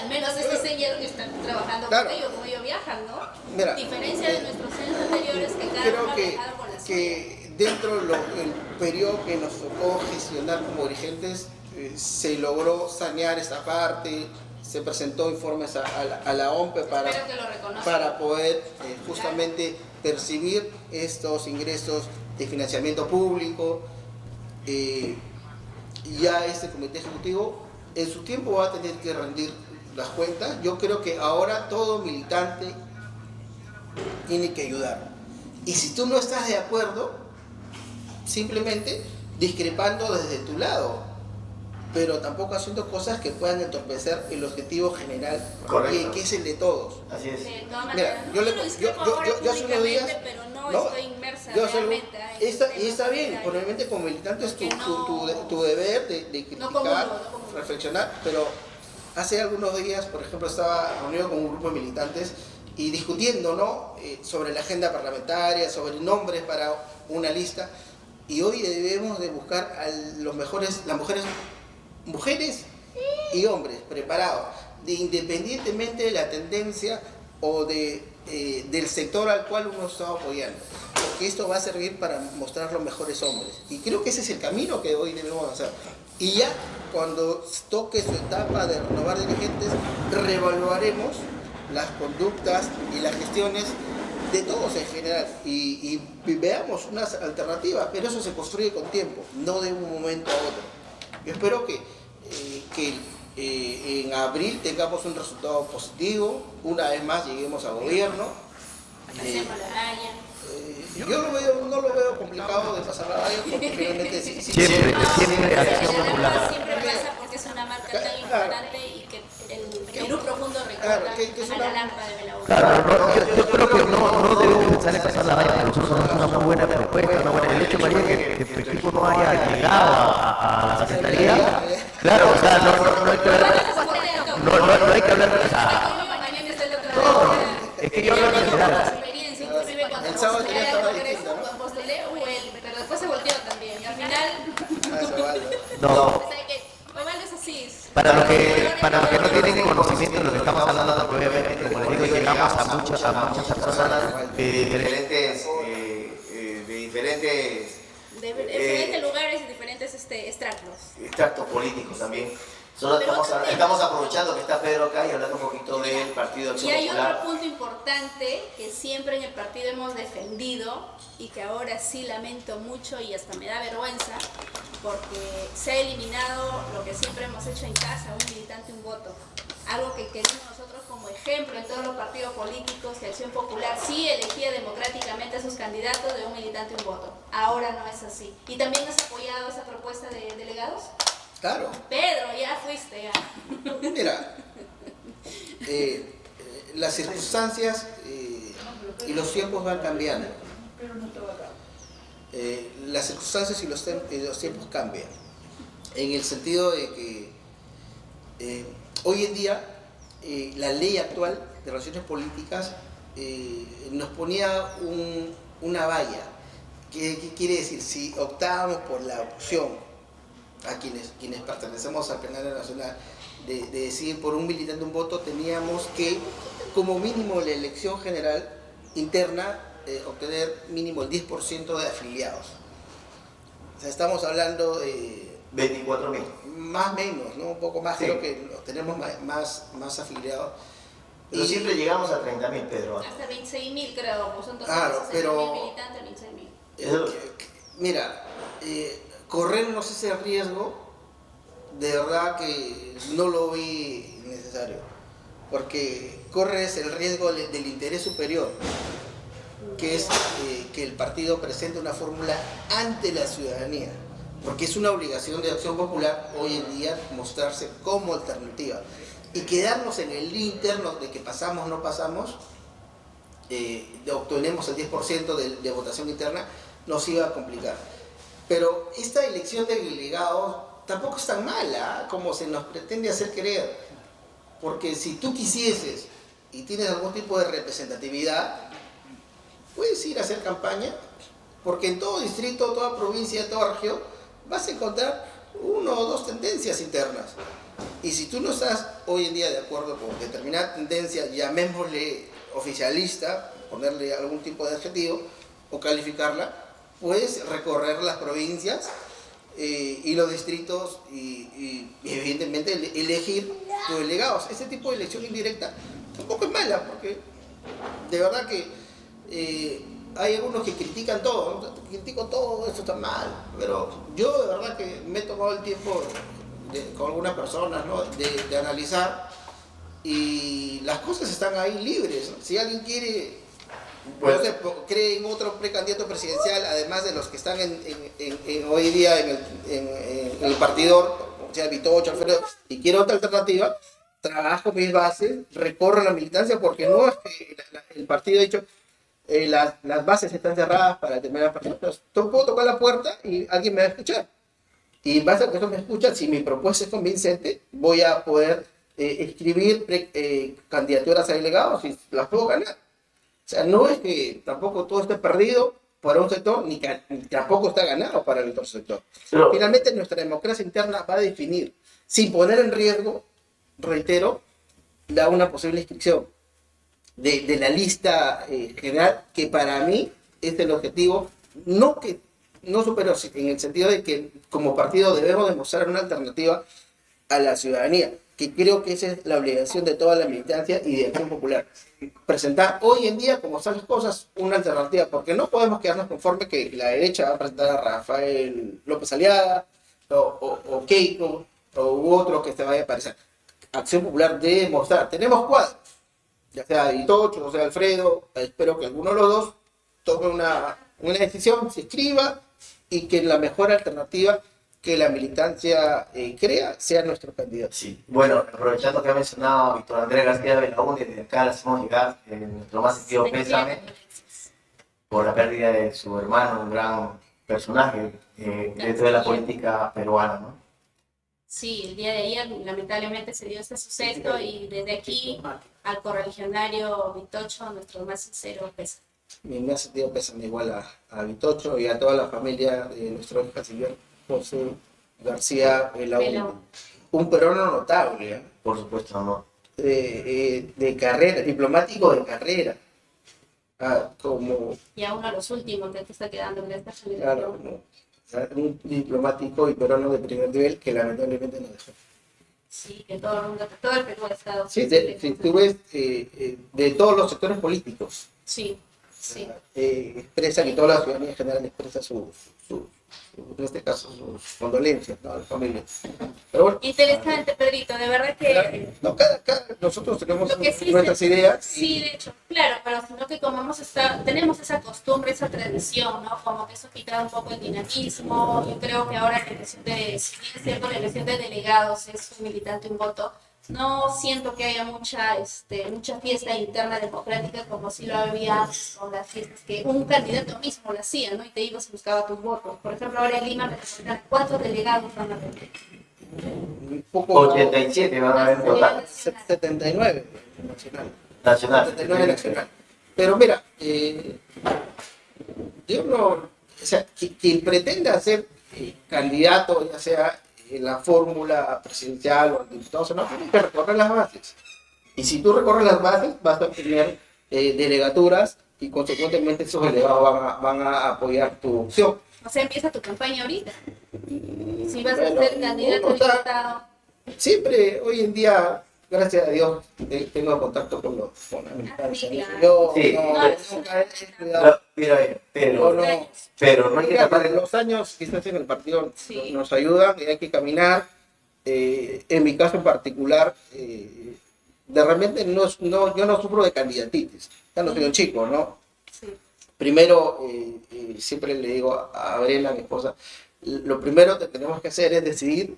Al menos este señor que están trabajando Claro. como ellos viajan, ¿no? Mira, Diferencia de nuestros años anteriores que cada creo uno ha viajado con la suya. que dentro del periodo que nos tocó gestionar como dirigentes, se logró sanear esta parte, se presentó informes a la OMPE Espero que lo reconozcan. para poder justamente percibir estos ingresos de financiamiento público. Ya este comité ejecutivo en su tiempo va a tener que rendir las cuentas. Yo creo que ahora todo militante tiene que ayudar. Y si tú no estás de acuerdo, simplemente discrepando desde tu lado, pero tampoco haciendo cosas que puedan entorpecer el objetivo general, Correcto. que es el de todos. Así es. De todas Mira, maneras, yo discrepo ahora hace unos públicamente, días, pero no, ¿no? estoy inmersa Yo hace realmente. y está bien, probablemente como militante es Porque tu deber de criticar, no comulgo. reflexionar, pero hace algunos días, por ejemplo, estaba reunido con un grupo de militantes y discutiendo, ¿no? Sobre la agenda parlamentaria, sobre nombres para una lista, y hoy debemos de buscar a las mejores mujeres y hombres preparados, independientemente de la tendencia o del sector al cual uno está apoyando, porque esto va a servir para mostrar los mejores hombres, y creo que ese es el camino que hoy debemos hacer. Y ya cuando toque su etapa de renovar dirigentes, reevaluaremos las conductas y las gestiones de todos en general y veamos unas alternativas, pero eso se construye con tiempo, no de un momento a otro. Yo espero que en abril tengamos un resultado positivo, una vez más lleguemos a gobierno. Hacemos la raya. Yo no lo veo complicado de pasar la raya, porque finalmente sí. Siempre acción Siempre popular. pasa porque es una marca tan importante y que el Perú profundo Claro, recuerda que es a una- la lámpara de Belaúnde. Claro, yo creo que no debemos pensar en pasar la valla, pero nosotros tenemos una muy buena propuesta, una buena. El hecho, María, que tu equipo no haya llegado a la secretaría, claro, o sea, no hay que hablar, no hay que hablar, o sea, es que yo hablo en general. El sábado ya estaba distinto, ¿no? Postulé, pero después se volteó también. Y al final, Se vale. No, Ovaldo es así. para los que no tienen conocimiento de lo que estamos hablando, obviamente, como les digo, llegamos a muchas personas de diferentes De diferentes lugares y diferentes estratos. extractos políticos también. Solo estamos aprovechando que está Pedro acá y hablando un poquito del Partido Y Acción hay otro Popular. punto importante que siempre en el partido hemos defendido y que ahora sí lamento mucho y hasta me da vergüenza, porque se ha eliminado lo que siempre hemos hecho en casa, un militante, un voto. Algo que queremos nosotros como ejemplo en todos los partidos políticos, que Acción Popular sí elegía democráticamente a sus candidatos de un militante, un voto. Ahora no es así. ¿Y también has apoyado esa propuesta de delegados? Claro. Pedro, ya fuiste, ya. Mira, las circunstancias y los tiempos van cambiando. Las circunstancias y los tiempos cambian. En el sentido de que hoy en día la ley actual de relaciones políticas nos ponía una valla. ¿Qué quiere decir? Si optábamos por la opción a quienes pertenecemos al plenario nacional de decidir por un militante un voto, teníamos que, como mínimo en la elección general interna, obtener mínimo el 10% de afiliados. O sea, estamos hablando de 24.000. más o menos, ¿no? Un poco más, Sí. creo que tenemos más afiliados. Pero Y- siempre llegamos a 30.000, Pedro. Hasta 26.000 creo, pues son Claro, 260.000 pero- militantes, 26.000. Mira, corrernos ese riesgo, de verdad que no lo vi necesario, porque corres el riesgo del interés superior. que es que el partido presente una fórmula ante la ciudadanía, porque es una obligación de Acción Popular hoy en día mostrarse como alternativa. Y quedarnos en el interno de que pasamos, no pasamos, obtenemos el 10% de votación interna, nos iba a complicar. Pero esta elección de delegados tampoco es tan mala como se nos pretende hacer creer. Porque si tú quisieses y tienes algún tipo de representatividad, puedes ir a hacer campaña, porque en todo distrito, toda provincia, toda región, vas a encontrar una o dos tendencias internas. Y si tú no estás hoy en día de acuerdo con determinada tendencia, llamémosle oficialista, ponerle algún tipo de adjetivo o calificarla, puedes recorrer las provincias y los distritos y evidentemente elegir tus delegados. Ese tipo de elección indirecta tampoco es mala, porque de verdad que hay algunos que critican todo, ¿no? Critico todo, esto está mal, pero yo de verdad que me he tomado el tiempo con algunas personas, ¿no? de analizar, y las cosas están ahí libres, ¿no? Si alguien quiere, no sé, cree en otro precandidato presidencial, además de los que están hoy día en el partido, o sea, Vitocho, Alfredo, y quiere otra alternativa, trabajo mis bases, recorro la militancia, porque no es que el partido ha dicho las bases están cerradas para determinadas personas. Yo puedo tocar la puerta y alguien me va a escuchar. Y en base a que eso me escucha, si mi propuesta es convincente, voy a poder escribir candidaturas a delegados y las puedo ganar. O sea, no es que tampoco todo esté perdido para un sector, ni tampoco está ganado para el otro sector. Pero finalmente nuestra democracia interna va a definir, sin poner en riesgo, reitero, una posible inscripción de la lista general, que para mí es el objetivo, no superior, en el sentido de que como partido debemos demostrar una alternativa a la ciudadanía, que creo que esa es la obligación de toda la militancia y de Acción Popular. Presentar hoy en día, como están las cosas, una alternativa, porque no podemos quedarnos conforme que la derecha va a presentar a Rafael López Aliaga, o Keiko, u otro que se vaya a aparecer. Acción Popular debe mostrar, tenemos cuadros, ya sea Vitocho, o sea Alfredo, espero que alguno de los dos tome una decisión, se inscriba, y que la mejor alternativa que la militancia crea sea nuestro candidato. Sí, bueno, aprovechando que ha mencionado a Víctor Andrés García Belaúnde, desde acá le hacemos llegar nuestro más sentido pésame por la pérdida de su hermano, un gran personaje dentro de la política peruana, ¿no? Sí, el día de ayer lamentablemente se dio este suceso y desde aquí al correligionario Vitocho nuestro más sincero pésame. Mi más sentido pésame igual a Vitocho y a toda la familia de nuestro canciller José García Belaúnde. Un peruano notable, ¿eh? Por supuesto, no. De carrera, diplomático de carrera. Y a uno de los últimos que está quedando en esta generación. Claro, ¿no? Un diplomático y peruano de primer nivel que lamentablemente no dejó. Sí, que todo el Perú ha estado. Sí, si tú ves de todos los sectores políticos. Sí, sí. Expresa, que toda la ciudadanía en general expresa en este caso, sus condolencias, ¿no? A la familia. Pero bueno, interesante, Pedrito, de verdad que... No, nosotros tenemos sí nuestras ideas. Sí, de hecho, claro, pero sino que como tenemos esa costumbre, esa tradición, ¿no? Como que eso quita un poco el dinamismo. Yo creo que ahora la elección si bien es cierto, la elección de delegados es un militante, un voto, no siento que haya mucha fiesta interna democrática como si lo había antes con las fiestas que un candidato mismo lo hacía, ¿no? Y te ibas y buscaba tus votos. Por ejemplo, ahora en Lima me preguntan cuántos delegados van a tener. Un poco 87 van a haber en total. 79 Nacional. 79 nacional. Pero mira, yo no, o sea, quien pretenda ser candidato, ya sea en la fórmula presidencial o diputado, no, tienes que recorrer las bases. Y si tú recorres las bases, vas a tener delegaturas y consecuentemente esos delegados van a apoyar tu opción. O sea, empieza tu campaña ahorita. Si vas a ser candidato a diputado. Siempre, hoy en día, gracias a Dios, tengo contacto con la militancia. Sí, claro. Yo Sí. nunca he cuidado. Pero no hay que tapar el... Los años que estás en el partido Sí. nos ayudan y hay que caminar. En mi caso en particular, de repente yo no sufro de candidatitis. Ya no soy un chico, ¿no? Sí. Primero, siempre le digo a Brenda, mi esposa, lo primero que tenemos que hacer es decidir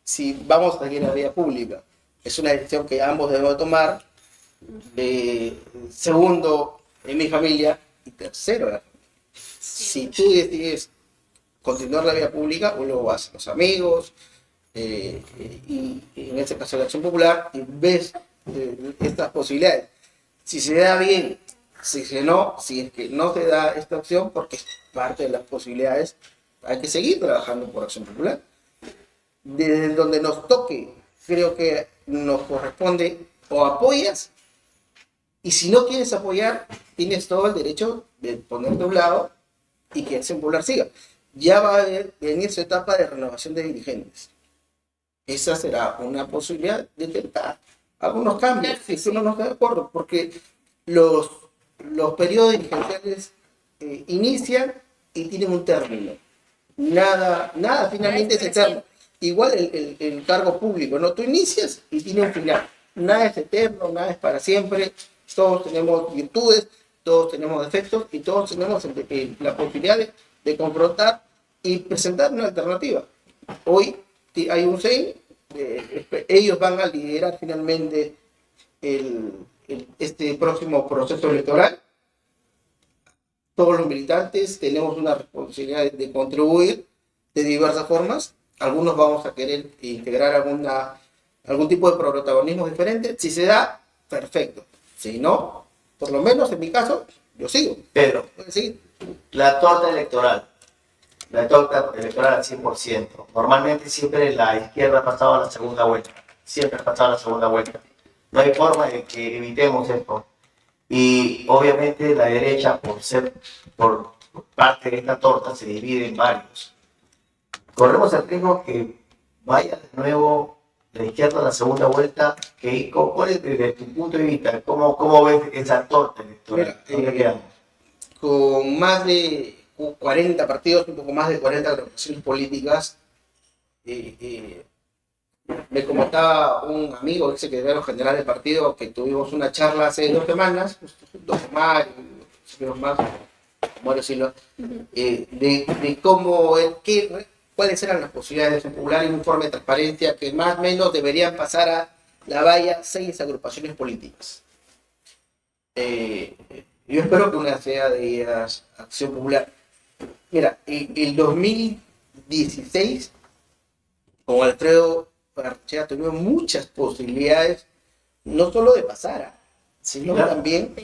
si vamos a seguir la vía pública. Es una decisión que ambos debemos tomar. Segundo, en mi familia. Y tercero, si tú decides continuar la vía pública, uno lo hace los amigos, y en este caso la Acción Popular, y ves estas posibilidades. Si se da bien, si es que no se da esta opción, porque es parte de las posibilidades, hay que seguir trabajando por Acción Popular. Desde donde nos toque, creo que nos corresponde o apoyas, y si no quieres apoyar, tienes todo el derecho de ponerte a un lado y que Acción Popular siga. Ya va a venir su etapa de renovación de dirigentes. Esa será una posibilidad de intentar algunos cambios, si uno no está de acuerdo, porque los periodos dirigenciales inician y tienen un término. Nada finalmente es eterno. Igual el cargo público, ¿no? Tú inicias y tiene un final. Nada es eterno, nada es para siempre. Todos tenemos virtudes, todos tenemos defectos y todos tenemos la posibilidad de confrontar y presentar una alternativa. Hoy hay un CEI, ellos van a liderar finalmente este próximo proceso electoral. Todos los militantes tenemos una responsabilidad de contribuir de diversas formas. Algunos vamos a querer integrar algún tipo de protagonismo diferente. Si se da, perfecto. Si no, por lo menos en mi caso, yo sigo. Pedro, ¿Sí? la torta electoral al 100%. Normalmente siempre la izquierda ha pasado a la segunda vuelta. Siempre ha pasado a la segunda vuelta. No hay forma de que evitemos esto. Y obviamente la derecha, por parte de esta torta, se divide en varios. Corremos el riesgo que vaya de nuevo la izquierda a la segunda vuelta. ¿Cuál es desde tu punto de vista? ¿Cómo ves esa torta electoral? ¿Dónde quedamos? Con más de 40 partidos, un poco más de 40 agrupaciones políticas, me comentaba un amigo, ex secretario general del partido, que tuvimos una charla hace 2 semanas, junto con Mario, Mario Silva, de cuáles eran las posibilidades de Acción Popular en un informe de transparencia que más o menos deberían pasar a la valla 6 agrupaciones políticas. Yo espero que una sea de ellas Acción Popular. Mira, el 2016, con Alfredo Barchea, tuvimos muchas posibilidades, no solo de pasar, sino también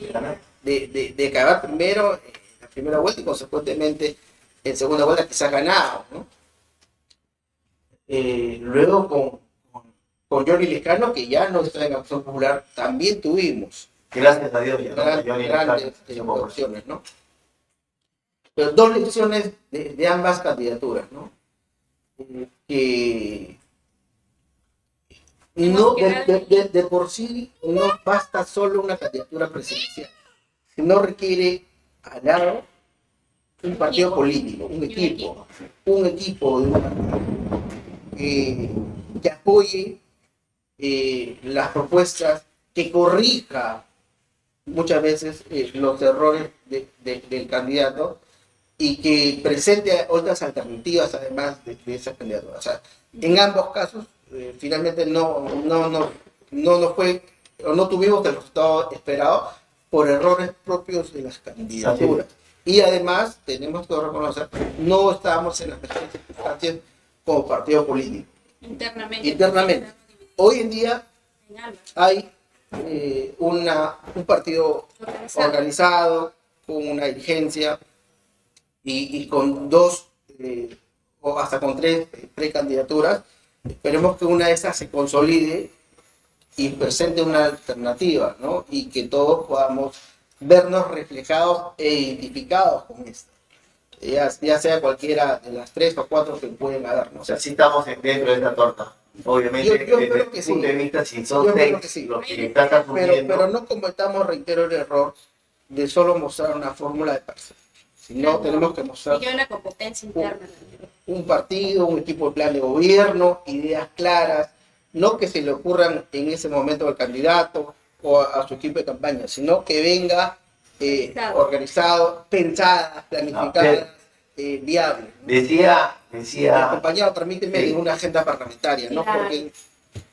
de acabar primero en la primera vuelta y consecuentemente en segunda vuelta quizás ganado, ¿no? Luego con Johnny Lescano, que ya no está en Acción Popular, también tuvimos. Gracias a Dios, grandes opciones, ¿no? Pero 2 lecciones de ambas candidaturas, ¿no? Que no, de por sí no basta solo una candidatura presidencial, sino requiere al lado un partido político, un equipo de un partido que apoye las propuestas, que corrija muchas veces los errores del candidato y que presente otras alternativas además de esa candidatura. O sea, en ambos casos finalmente no fue o no tuvimos el resultado esperado por errores propios de las candidaturas. Y además tenemos que reconocer, no estábamos en las mejores circunstancias como partido político. Internamente. Hoy en día hay un partido organizado, con una dirigencia y con 2 o hasta con 3 precandidaturas. Esperemos que una de esas se consolide y presente una alternativa, ¿no? Y que todos podamos vernos reflejados e identificados con esto. Ya sea cualquiera de las 3 o 4 que pueden haber, ¿no? O sea, sí estamos dentro de esta torta. Obviamente, yo desde creo tu que punto de vista, si son Yo creo 6 que sí. los que están asumiendo, pero no cometamos, reitero, el error de solo mostrar una fórmula de personas, sino tenemos que mostrar Y una competencia interna. un partido, un equipo de plan de gobierno, ideas claras, no que se le ocurran en ese momento al candidato o a su equipo de campaña, sino que venga organizado, pensada, planificada, viable. Decía, Y acompañado, permíteme, Sí. de una agenda parlamentaria, ¿no? Claro. Porque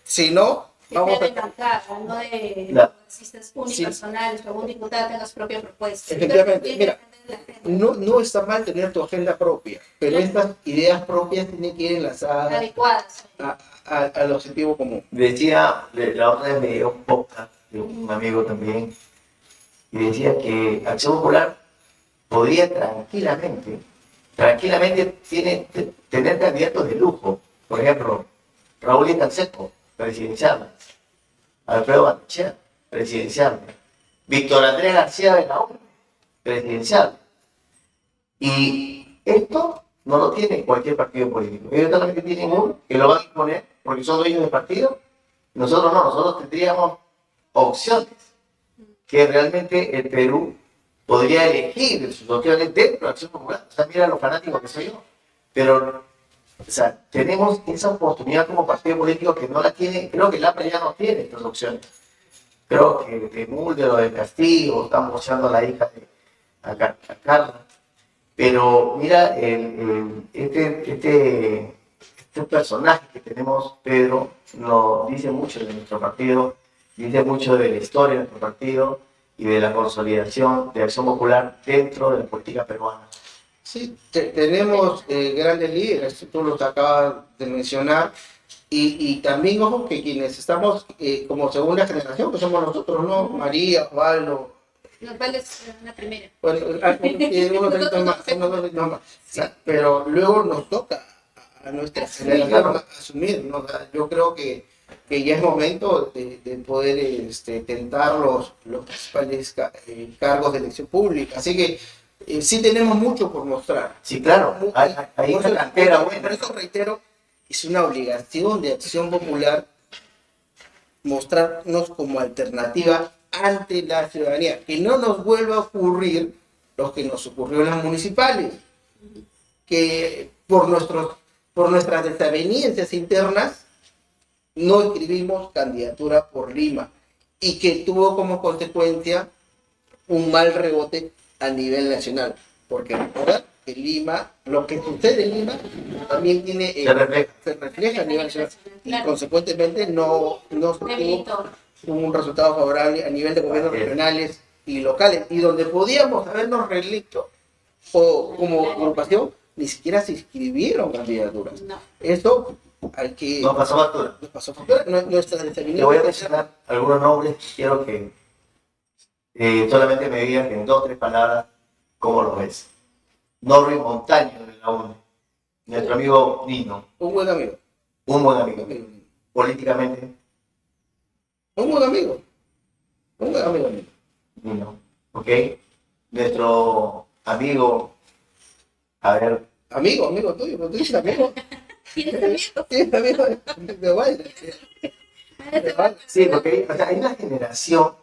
si no, Que vamos sea a... encantada, no de La- congresistas unipersonales, que un diputado tenga su propia propuesta. Efectivamente, Entonces, mira, tiene que tener no está mal tener tu agenda propia, pero estas ideas propias tienen que ir enlazadas adecuadas. al objetivo común. Decía, la otra vez me dio un podcast de un amigo también, y decía que Acción Popular podría tranquilamente tener candidatos de lujo. Por ejemplo, Raúl Canseco, presidencial. Alfredo Batuchea, presidencial. Víctor Andrés García de la ONU, presidencial. Y esto no lo tiene cualquier partido político. Ellos solamente tienen uno que lo van a imponer porque son dueños del partido. Nosotros no, nosotros tendríamos opciones que realmente el Perú podría elegir sus opciones dentro de la Acción Popular. O sea, mira lo fanático que soy yo. Pero, o sea, tenemos esa oportunidad como partido político que no la tiene, creo que el APRA ya no tiene estas opciones. Creo que de Mulder o de Castillo, estamos mostrando a la hija de a Carla. Pero mira, este personaje que tenemos, Pedro, nos dice mucho de nuestro partido, dice mucho de la historia de nuestro partido y de la consolidación de Acción Popular dentro de la política peruana. Sí, tenemos grandes líderes, tú los acabas de mencionar, y también, ojo, que quienes estamos como segunda generación, que somos nosotros, ¿no? María, Osvaldo, Nos vale la primera. bueno, unos años más, unos 2 años más. O sea, pero luego nos toca a nuestra generación asumir, ¿no? O sea, yo creo que ya es momento de poder tentar los principales cargos de elección pública. Así que sí tenemos mucho por mostrar. Sí, claro, hay Por una eso- cantera por buena. eso reitero, es una obligación de Acción Popular mostrarnos como alternativa ante la ciudadanía, que no nos vuelva a ocurrir lo que nos ocurrió en las municipales, que por nuestras desavenencias internas no escribimos candidatura por Lima y que tuvo como consecuencia un mal rebote a nivel nacional, porque recuerda que Lima, lo que sucede en Lima también tiene se refleja a nivel nacional y Claro. consecuentemente no se tuvo Debilitó. un resultado favorable a nivel de gobiernos regionales y locales, y donde podíamos habernos reelecto o como agrupación, ni siquiera se inscribieron candidaturas. No. Esto hay que... No pasó factura. nos pasó factura, nuestra Te voy a determinación. mencionar algunos nombres, quiero que solamente me digas en 2 o 3 palabras cómo lo ves. Norris Montaño de la UNE, nuestro amigo Nino, Un buen amigo. un buen amigo, políticamente Un buen amigo. Un buen amigo mío. Nino, ¿ok? Nuestro amigo, a ver, Amigo tuyo, pero tú dices amigo. ¿Tienes amigos? Tienes amigo de baile. sí, porque o sea, hay una generación,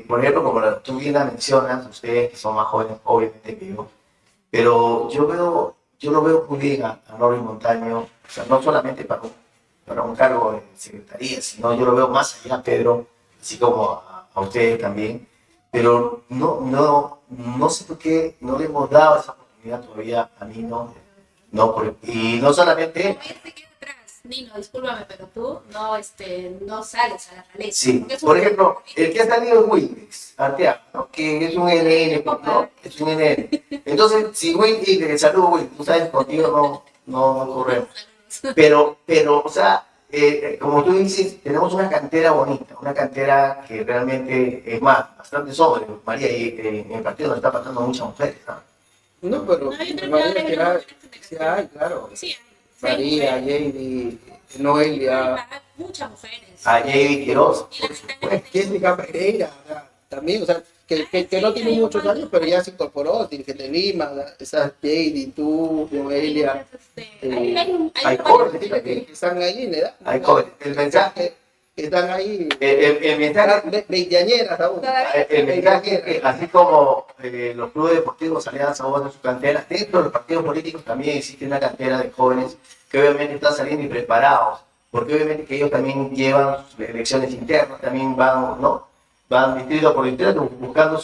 por ejemplo, como tú bien la mencionas, ustedes que son más jóvenes, obviamente que yo, pero yo lo veo muy bien a Norris Montaño, o sea, no solamente para un cargo de secretaría, sino yo lo veo más allá, Pedro, así como a ustedes también, pero no sé por qué no le hemos dado esa oportunidad todavía a mí, y no solamente él. Él se queda atrás. Nino, discúlpame, pero tú no sales a la palestra. Sí, Porque es un- por ejemplo, el que ha salido es Wilkes Arteaga, ¿no? Que es un NN, ¿no? Es un NN. Entonces, si Wilkes, saludo Wilkes, tú sabes, contigo no ocurre. Pero, o sea, como tú dices, tenemos una cantera bonita, una cantera que realmente es más, bastante sobre. María, y en el partido nos está pasando muchas mujeres, ¿no? No, pero No, yo creo María, que que ahora sí hay, claro. Sí, María, Lady, Noelia, hay muchas mujeres. A Javi Quiroz, Y por supuesto. Jessica Pereira, o sea, también, o sea, que no tiene muchos años, pero ya se incorporó, dirigente de Lima, esa Lady, tú, Noelia, Hay jóvenes también. que están ahí en edad. Hay jóvenes. El mensaje, Que están ahí, el mensaje veinteañeras aún. El mensaje es que así como los clubes deportivos Alianza Voz de su cantera, dentro de los partidos políticos también existe una cantera de jóvenes que obviamente están saliendo y preparados, porque obviamente que ellos también llevan sus elecciones internas, también van, ¿no? van distrito por distrito buscando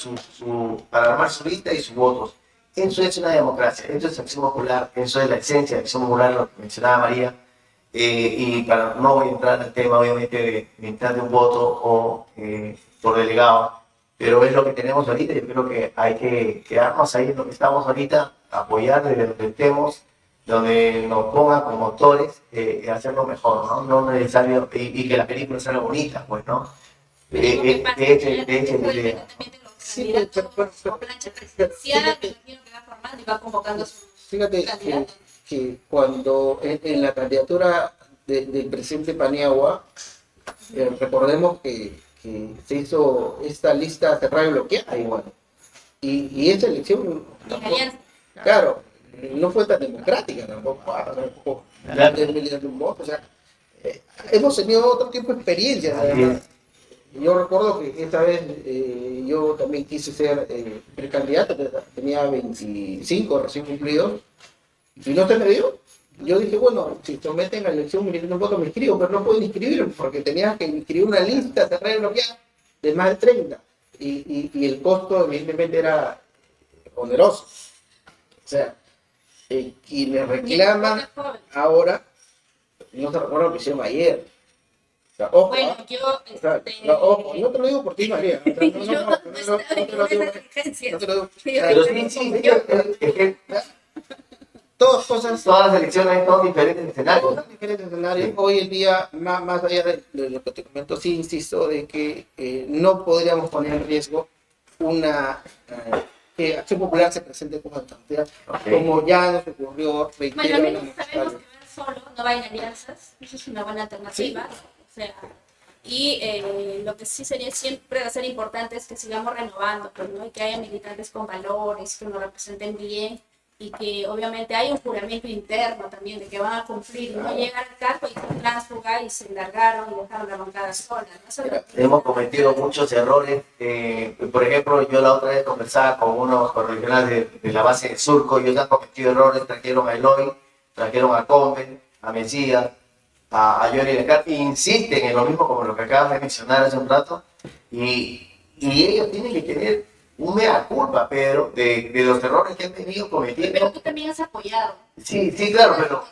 para armar su lista y sus votos. Eso es una democracia, eso es acción popular, eso es la esencia de acción popular, lo que mencionaba María. Y para no voy a entrar en el tema, obviamente, de mitad de un voto o por delegado, pero es lo que tenemos ahorita. Yo creo que hay que quedarnos ahí en lo que estamos ahorita, apoyar desde donde estemos, donde nos pongan como autores, hacerlo mejor, ¿no? No necesario, y que la película sea bonita, pues, ¿no? De hecho, Sí, o plancha presidencial, me imagino que va formando y va convocando a sus Fíjate candidatos. que cuando en la candidatura del presidente Paniagua, recordemos que se hizo esta lista cerrada y bloqueada igual. Y esa elección, claro, no fue tan democrática tampoco de un voto. O sea, hemos tenido otro tipo de experiencias, además. Yo recuerdo que esta vez yo también quise ser precandidato, tenía 25 recién cumplidos, y no se me dio. Yo dije, bueno, si someten a la elección militar un voto me inscribo, pero no puedo inscribirme porque tenía que inscribir una lista cerrada y bloqueada de más de 30. Y el costo evidentemente era oneroso. O sea, quienes reclaman ahora, no se recuerdan lo que hicieron ayer. O sea, ojo, Bueno, yo... ojo, no te lo digo por ti, María. O sea, Yo no estoy te lo en digo. esa exigencia. No te lo digo. pero sí, es que Todas cosas, todas las elecciones son diferentes escenarios. todos diferentes escenarios. Hoy en día, más allá de lo que te comento, sí insisto de que no podríamos poner en riesgo una que Acción Popular se presente como alternativa, como ya nos ocurrió, Bueno, reitero, al en la menos sabemos que ver solo, no va en alianzas, eso es una buena alternativa. O sea, y lo que sí sería siempre va a ser importante es que sigamos renovando, pues, ¿no? Y que haya militantes con valores, que nos representen bien y que obviamente hay un juramento interno también de que van a cumplir, no llegar al cargo y se tránsfuga y se largaron y dejaron la bancada sola, ¿no? Eso es lo que- Hemos cometido muchos errores. Por ejemplo, yo la otra vez conversaba con unos correligionales de la base de Surco, y ellos han cometido errores, trajeron a Eloy, trajeron a Conven, a Mesías, a Johnny Lecar, e insisten en lo mismo como lo que acabas de mencionar hace un rato, y ellos tienen que tener un mea culpa, Pedro, de los errores que han venido Pero cometiendo. tú también has apoyado. Sí, sí, claro, pero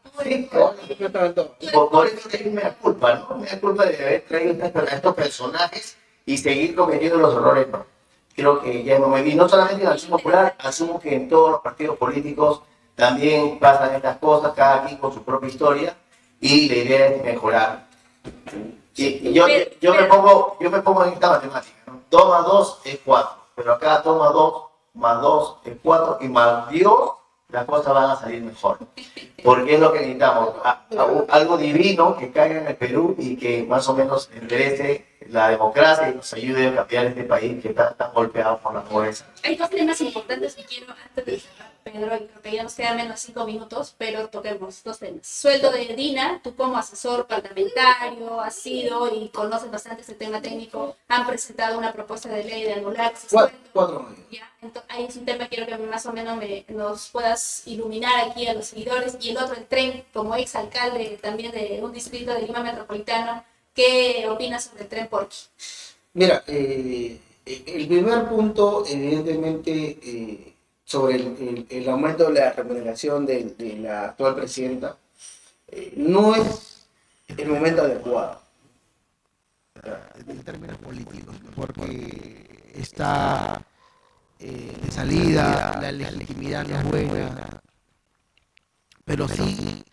Tú eres- sí, claro. yo estaba en todo. Por eso hay una culpa, ¿no? Una culpa de haber traído a estos personajes y seguir cometiendo los errores, ¿no? Creo que ya hemos medido, y no solamente en la Acción Popular, asumo que en todos los partidos políticos también pasan estas cosas, cada quien con su propia historia, y la idea es mejorar. Y yo me pongo en esta matemática, ¿no? 2 más 2 es 4, pero acá 2 más 2 es 4, y más Dios, las cosas van a salir mejor. Porque es lo que necesitamos, algo divino que caiga en el Perú y que más o menos enderece la democracia y nos ayude a cambiar este país que está tan golpeado por la pobreza. Hay dos temas importantes que quiero antes de cerrar, Pedro, y creo que ya nos quedan menos 5 minutos, pero toquemos dos temas. Sueldo de Dina, tú como asesor parlamentario has sido y conoces bastante ese tema técnico, han presentado una propuesta de ley de anular ese sueldo. Cuatro medidas. Ya, entonces, ahí es un tema que quiero que más o menos nos puedas iluminar aquí a los seguidores. Y el otro, el tren, como exalcalde también de un distrito de Lima Metropolitano, ¿qué opinas sobre el tren Porqui? Mira, el primer punto, evidentemente, sobre el aumento de la remuneración de la actual presidenta, no es el momento adecuado. En términos políticos, porque está de salida, la legitimidad no es buena, pero sí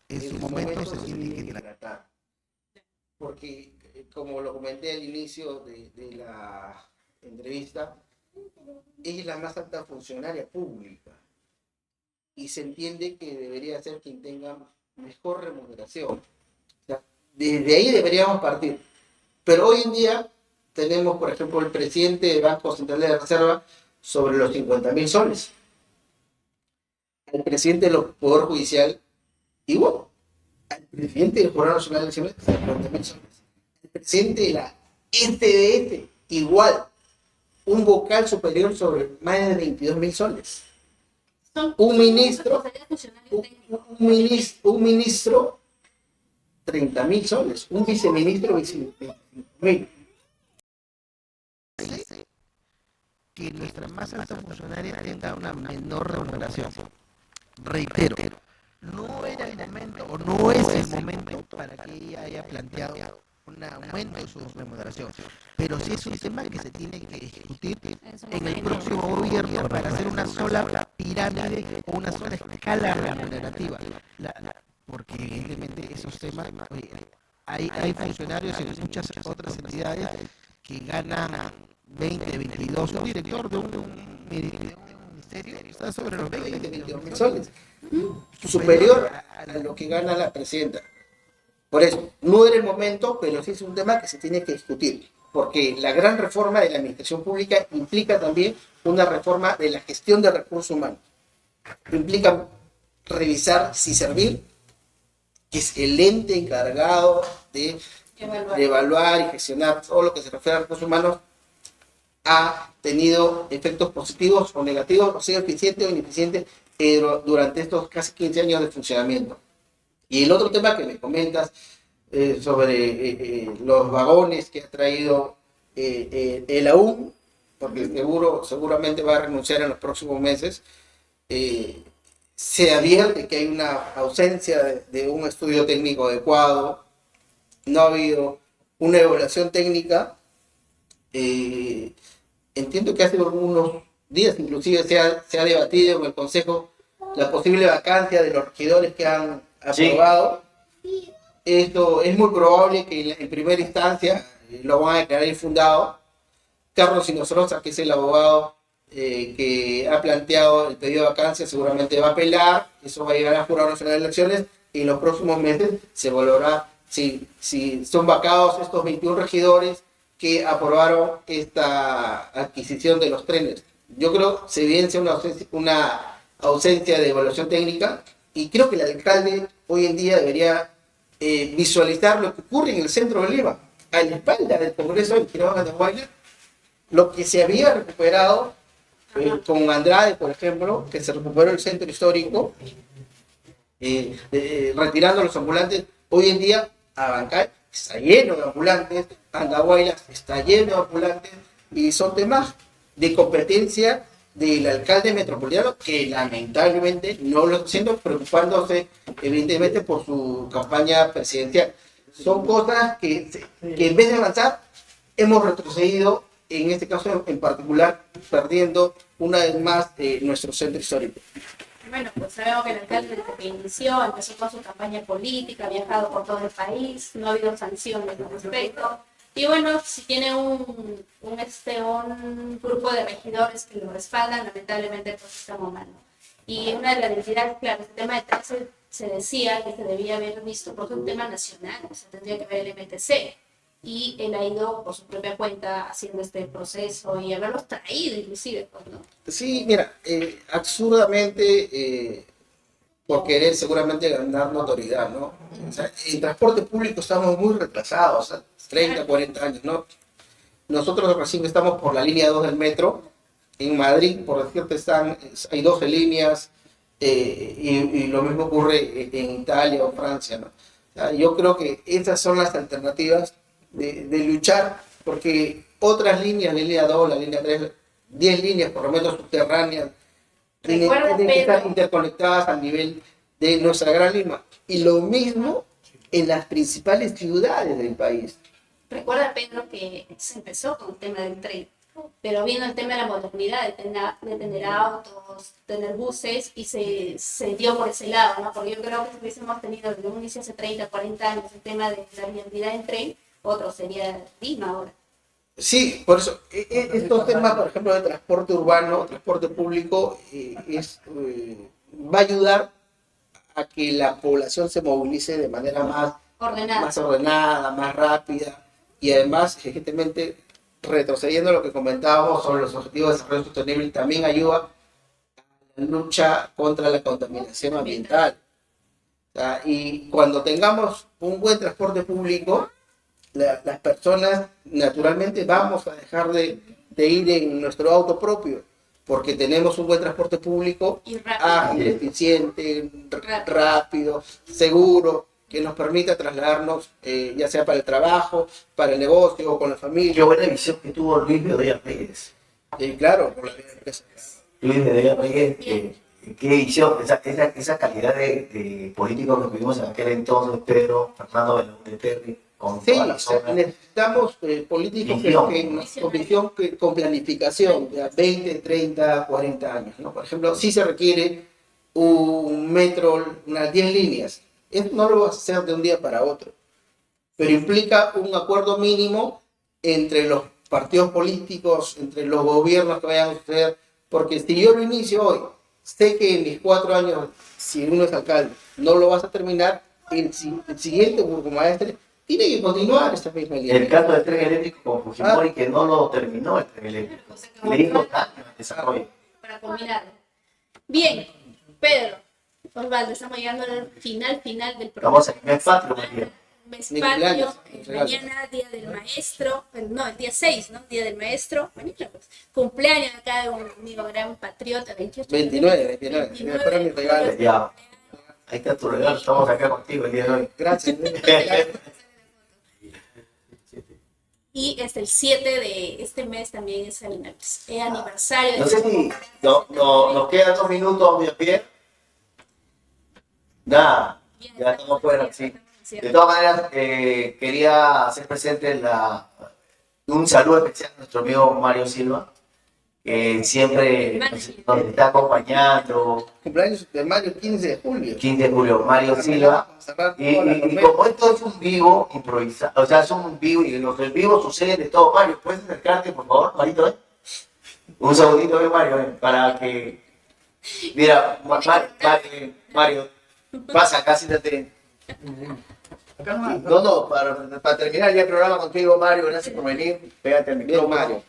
en su momento se tiene que tratar. tratar. Porque, como lo comenté al inicio de la entrevista, ella es la más alta funcionaria pública y se entiende que debería ser quien tenga mejor remuneración. O sea, desde ahí deberíamos partir. Pero hoy en día tenemos, por ejemplo, el presidente del Banco Central de la Reserva sobre los 50.000 soles. El presidente del Poder Judicial, igual. El presidente del Jurado Nacional de Elecciones, 50.000 soles. El presidente de la SDS, igual. Un vocal superior sobre más de 22.000 soles. Un ministro, un ministro, 30.000 soles. Un viceministro, 25.000. que nuestra más alta funcionaria tenga una menor remuneración. Reitero, no era el momento o no es el momento para que ella haya planteado un aumento de su remuneración, pero sí es un tema que se tiene que discutir en el próximo gobierno para hacer una sola pirámide o una sola escala remunerativa, porque evidentemente esos temas, oye, hay funcionarios en muchas otras entidades que ganan 20, 22, un director de un ministerio está sobre los 20, 22 mil soles, Superior a lo que gana la presidenta. Por eso, no era el momento, pero sí es un tema que se tiene que discutir, porque la gran reforma de la administración pública implica también una reforma de la gestión de recursos humanos. Implica revisar si servir, que es el ente encargado de evaluar y gestionar todo lo que se refiere a recursos humanos, ha tenido efectos positivos o negativos, o sea, eficiente o ineficiente durante estos casi 15 años de funcionamiento. Y el otro tema que me comentas sobre los vagones que ha traído el AUM, porque seguramente va a renunciar en los próximos meses, se advierte que hay una ausencia de un estudio técnico adecuado, no ha habido una evaluación técnica. Entiendo que hace unos días inclusive se ha debatido en el Consejo la posible vacancia de los regidores que han aprobado. Sí. Esto es muy probable que en primera instancia lo van a declarar infundado. Carlos Inostroza, que es el abogado que ha planteado el pedido de vacancia, seguramente va a apelar, eso va a llegar al Jurado Nacional de Elecciones y en los próximos meses se valorará si son vacados estos 21 regidores que aprobaron esta adquisición de los trenes. Yo creo que se evidencia una ausencia de evaluación técnica y creo que el alcalde hoy en día debería visualizar lo que ocurre en el centro de Lima, a la espalda del Congreso de Andahuaylas, lo que se había recuperado con Andrade, por ejemplo, que se recuperó el centro histórico, retirando los ambulantes. Hoy en día Abancay está lleno de ambulantes, Andahuaylas está lleno de ambulantes, y son temas de competencia del alcalde metropolitano que lamentablemente no lo está haciendo, preocupándose evidentemente por su campaña presidencial. Son cosas que en vez de avanzar hemos retrocedido, en este caso en particular, perdiendo una vez más nuestro centro histórico. Bueno, pues sabemos que el alcalde desde que inició empezó con su campaña política, ha viajado por todo el país, no ha habido sanciones al respecto. Y bueno, si tiene un grupo de regidores que lo respaldan, lamentablemente pues estamos mal, ¿no? Y una de las identidades, claro, este tema de taxes se decía que se debía haber visto porque es un tema nacional, o sea, tendría que ver el MTC. Y él ha ido por su propia cuenta haciendo este proceso y haberlos traído inclusive, pues, ¿no? Sí, mira, absurdamente, por querer seguramente ganar notoriedad, ¿no? O sea, en transporte público estamos muy retrasados, o sea, 30, 40 años, ¿no? Nosotros recién estamos por la línea 2 del metro. En Madrid, por decirte, hay 12 líneas, y lo mismo ocurre en Italia o Francia, ¿no? O sea, yo creo que esas son las alternativas de luchar, porque otras líneas, la línea 2, la línea 3, 10 líneas por lo menos subterráneas, tienen que estar interconectadas al nivel de nuestra Gran Lima. Y lo mismo en las principales ciudades del país. Recuerda, Pedro, que se empezó con el tema del tren, pero viendo el tema de la modernidad, de tener autos, tener buses, y se dio por ese lado, ¿no? Porque yo creo que si hubiésemos tenido desde un inicio hace 30, 40 años el tema de la viabilidad en tren, otro sería Lima ahora. Sí, por eso, estos temas, por ejemplo, de transporte urbano, transporte público, va a ayudar a que la población se movilice de manera más ordenada, más rápida, y además, evidentemente, retrocediendo a lo que comentábamos sobre los objetivos de desarrollo sostenible, también ayuda a la lucha contra la contaminación ambiental. O sea, y cuando tengamos un buen transporte público, las personas naturalmente vamos a dejar de ir en nuestro auto propio, porque tenemos un buen transporte público ágil, eficiente, rápido, seguro, que nos permita trasladarnos, ya sea para el trabajo, para el negocio o con la familia. Qué buena visión que tuvo Luis Bedoya Reyes. Claro, por la vía de empresa. Luis de Vega Reyes, qué visión, esa calidad de político que tuvimos en aquel entonces, Pedro, Fernando de Terry, con Sí, toda la zona. necesitamos políticos con visión, con planificación, de a 20, 30, 40 años, ¿no? Por ejemplo, sí se requiere un metro, unas 10 líneas. No lo vas a hacer de un día para otro, pero implica un acuerdo mínimo entre los partidos políticos, entre los gobiernos que vayan a suceder, porque si yo lo inicio hoy, sé que en mis 4 años, si uno es alcalde, no lo vas a terminar, el siguiente burgomaestre tiene que continuar esta misma línea. El caso del tren eléctrico con Fujimori, que no lo terminó el tren eléctrico. Le dijo daño al desarrollo. Para combinarlo. Bien, Pedro, Osvaldo, estamos llegando al final del programa. Vamos a mes patrio, María. Mes Mi patrio, cumpleaños, regalo. mañana Día del Maestro, no, el día 6, ¿no? Día del Maestro, mañana pues, cumpleaños acá de un amigo gran patriota, 28. 29, me fueron mis regalos. Ya. Ahí está tu regalo, estamos acá contigo el día de hoy. Gracias. Y el 7 de este mes también es el aniversario de No sé si nos quedan 2 minutos de pie. Nada, ya estamos fuera, sí. De todas maneras, quería hacer presente un saludo especial a nuestro amigo Mario Silva, que siempre nos está acompañando. Cumpleaños de Mario, 15 de julio. 15 de julio, Mario Silva. Y como esto es un vivo improvisado, o sea, es un vivo y los del vivo suceden de todo. Mario, ¿puedes acercarte, por favor, Marito? Un segundito, Mario, para que... Mira, Mario, pasa acá, siéntate. No, para terminar ya el programa contigo, Mario, gracias por venir. Pégate el micrófono, Mario.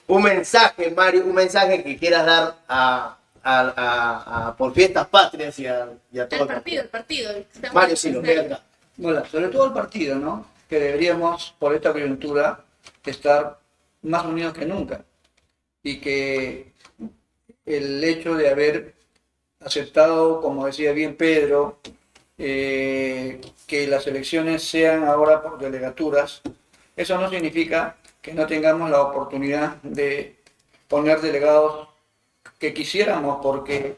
Un mensaje, Mario, un mensaje que quieras dar por Fiestas Patrias y a todo el partido. Mario, sí, lo que acá. Hola, sobre todo el partido, ¿no? Que deberíamos, por esta coyuntura, estar más unidos que nunca. Y que el hecho de haber aceptado, como decía bien Pedro, que las elecciones sean ahora por delegaturas, eso no significa que no tengamos la oportunidad de poner delegados que quisiéramos, porque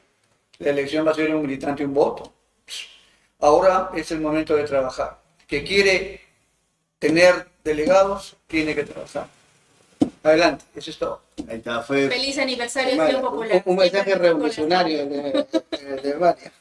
la elección va a ser un militante y un voto. Ahora es el momento de trabajar. Que quiere tener delegados, tiene que trabajar. Adelante, eso es todo. Ahí está, fue... Feliz aniversario, Acción Popular. Un mensaje revolucionario de Mario.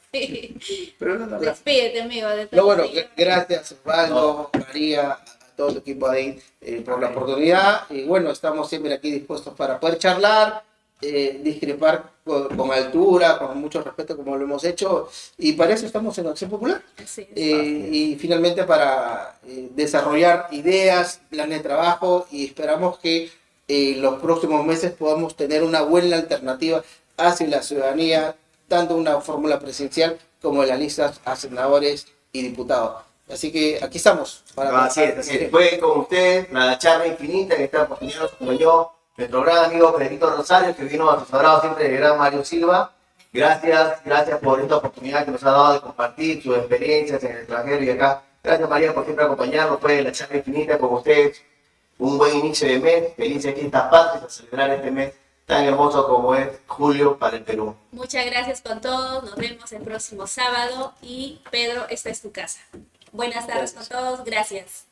Pero no, Despídete, amigo. De todo No, bueno, seguidor. gracias Osvaldo, María, a todo el equipo ahí por la oportunidad. Y bueno, estamos siempre aquí dispuestos para poder charlar, discrepar con altura, con mucho respeto como lo hemos hecho. Y para eso estamos en Acción Popular. Así es. Y finalmente para desarrollar ideas, planes de trabajo y esperamos que los próximos meses podamos tener una buena alternativa hacia la ciudadanía, tanto una fórmula presidencial como en las listas a senadores y diputados. Así que aquí estamos. Así es. Fue con ustedes la charla infinita en esta oportunidad nos acompañó nuestro gran amigo Pedrito Rosario, que vino asesorado siempre del gran Mario Silva. Gracias por esta oportunidad que nos ha dado de compartir sus experiencias en el extranjero y acá. Gracias, María, por siempre acompañarnos. Fue la charla infinita con ustedes. Un buen inicio de mes. Felices Fiestas Patrias a celebrar este mes tan hermoso como es julio para el Perú. Muchas gracias con todos. Nos vemos el próximo sábado. Y Pedro, esta es tu casa. Buenas tardes con todos. Gracias.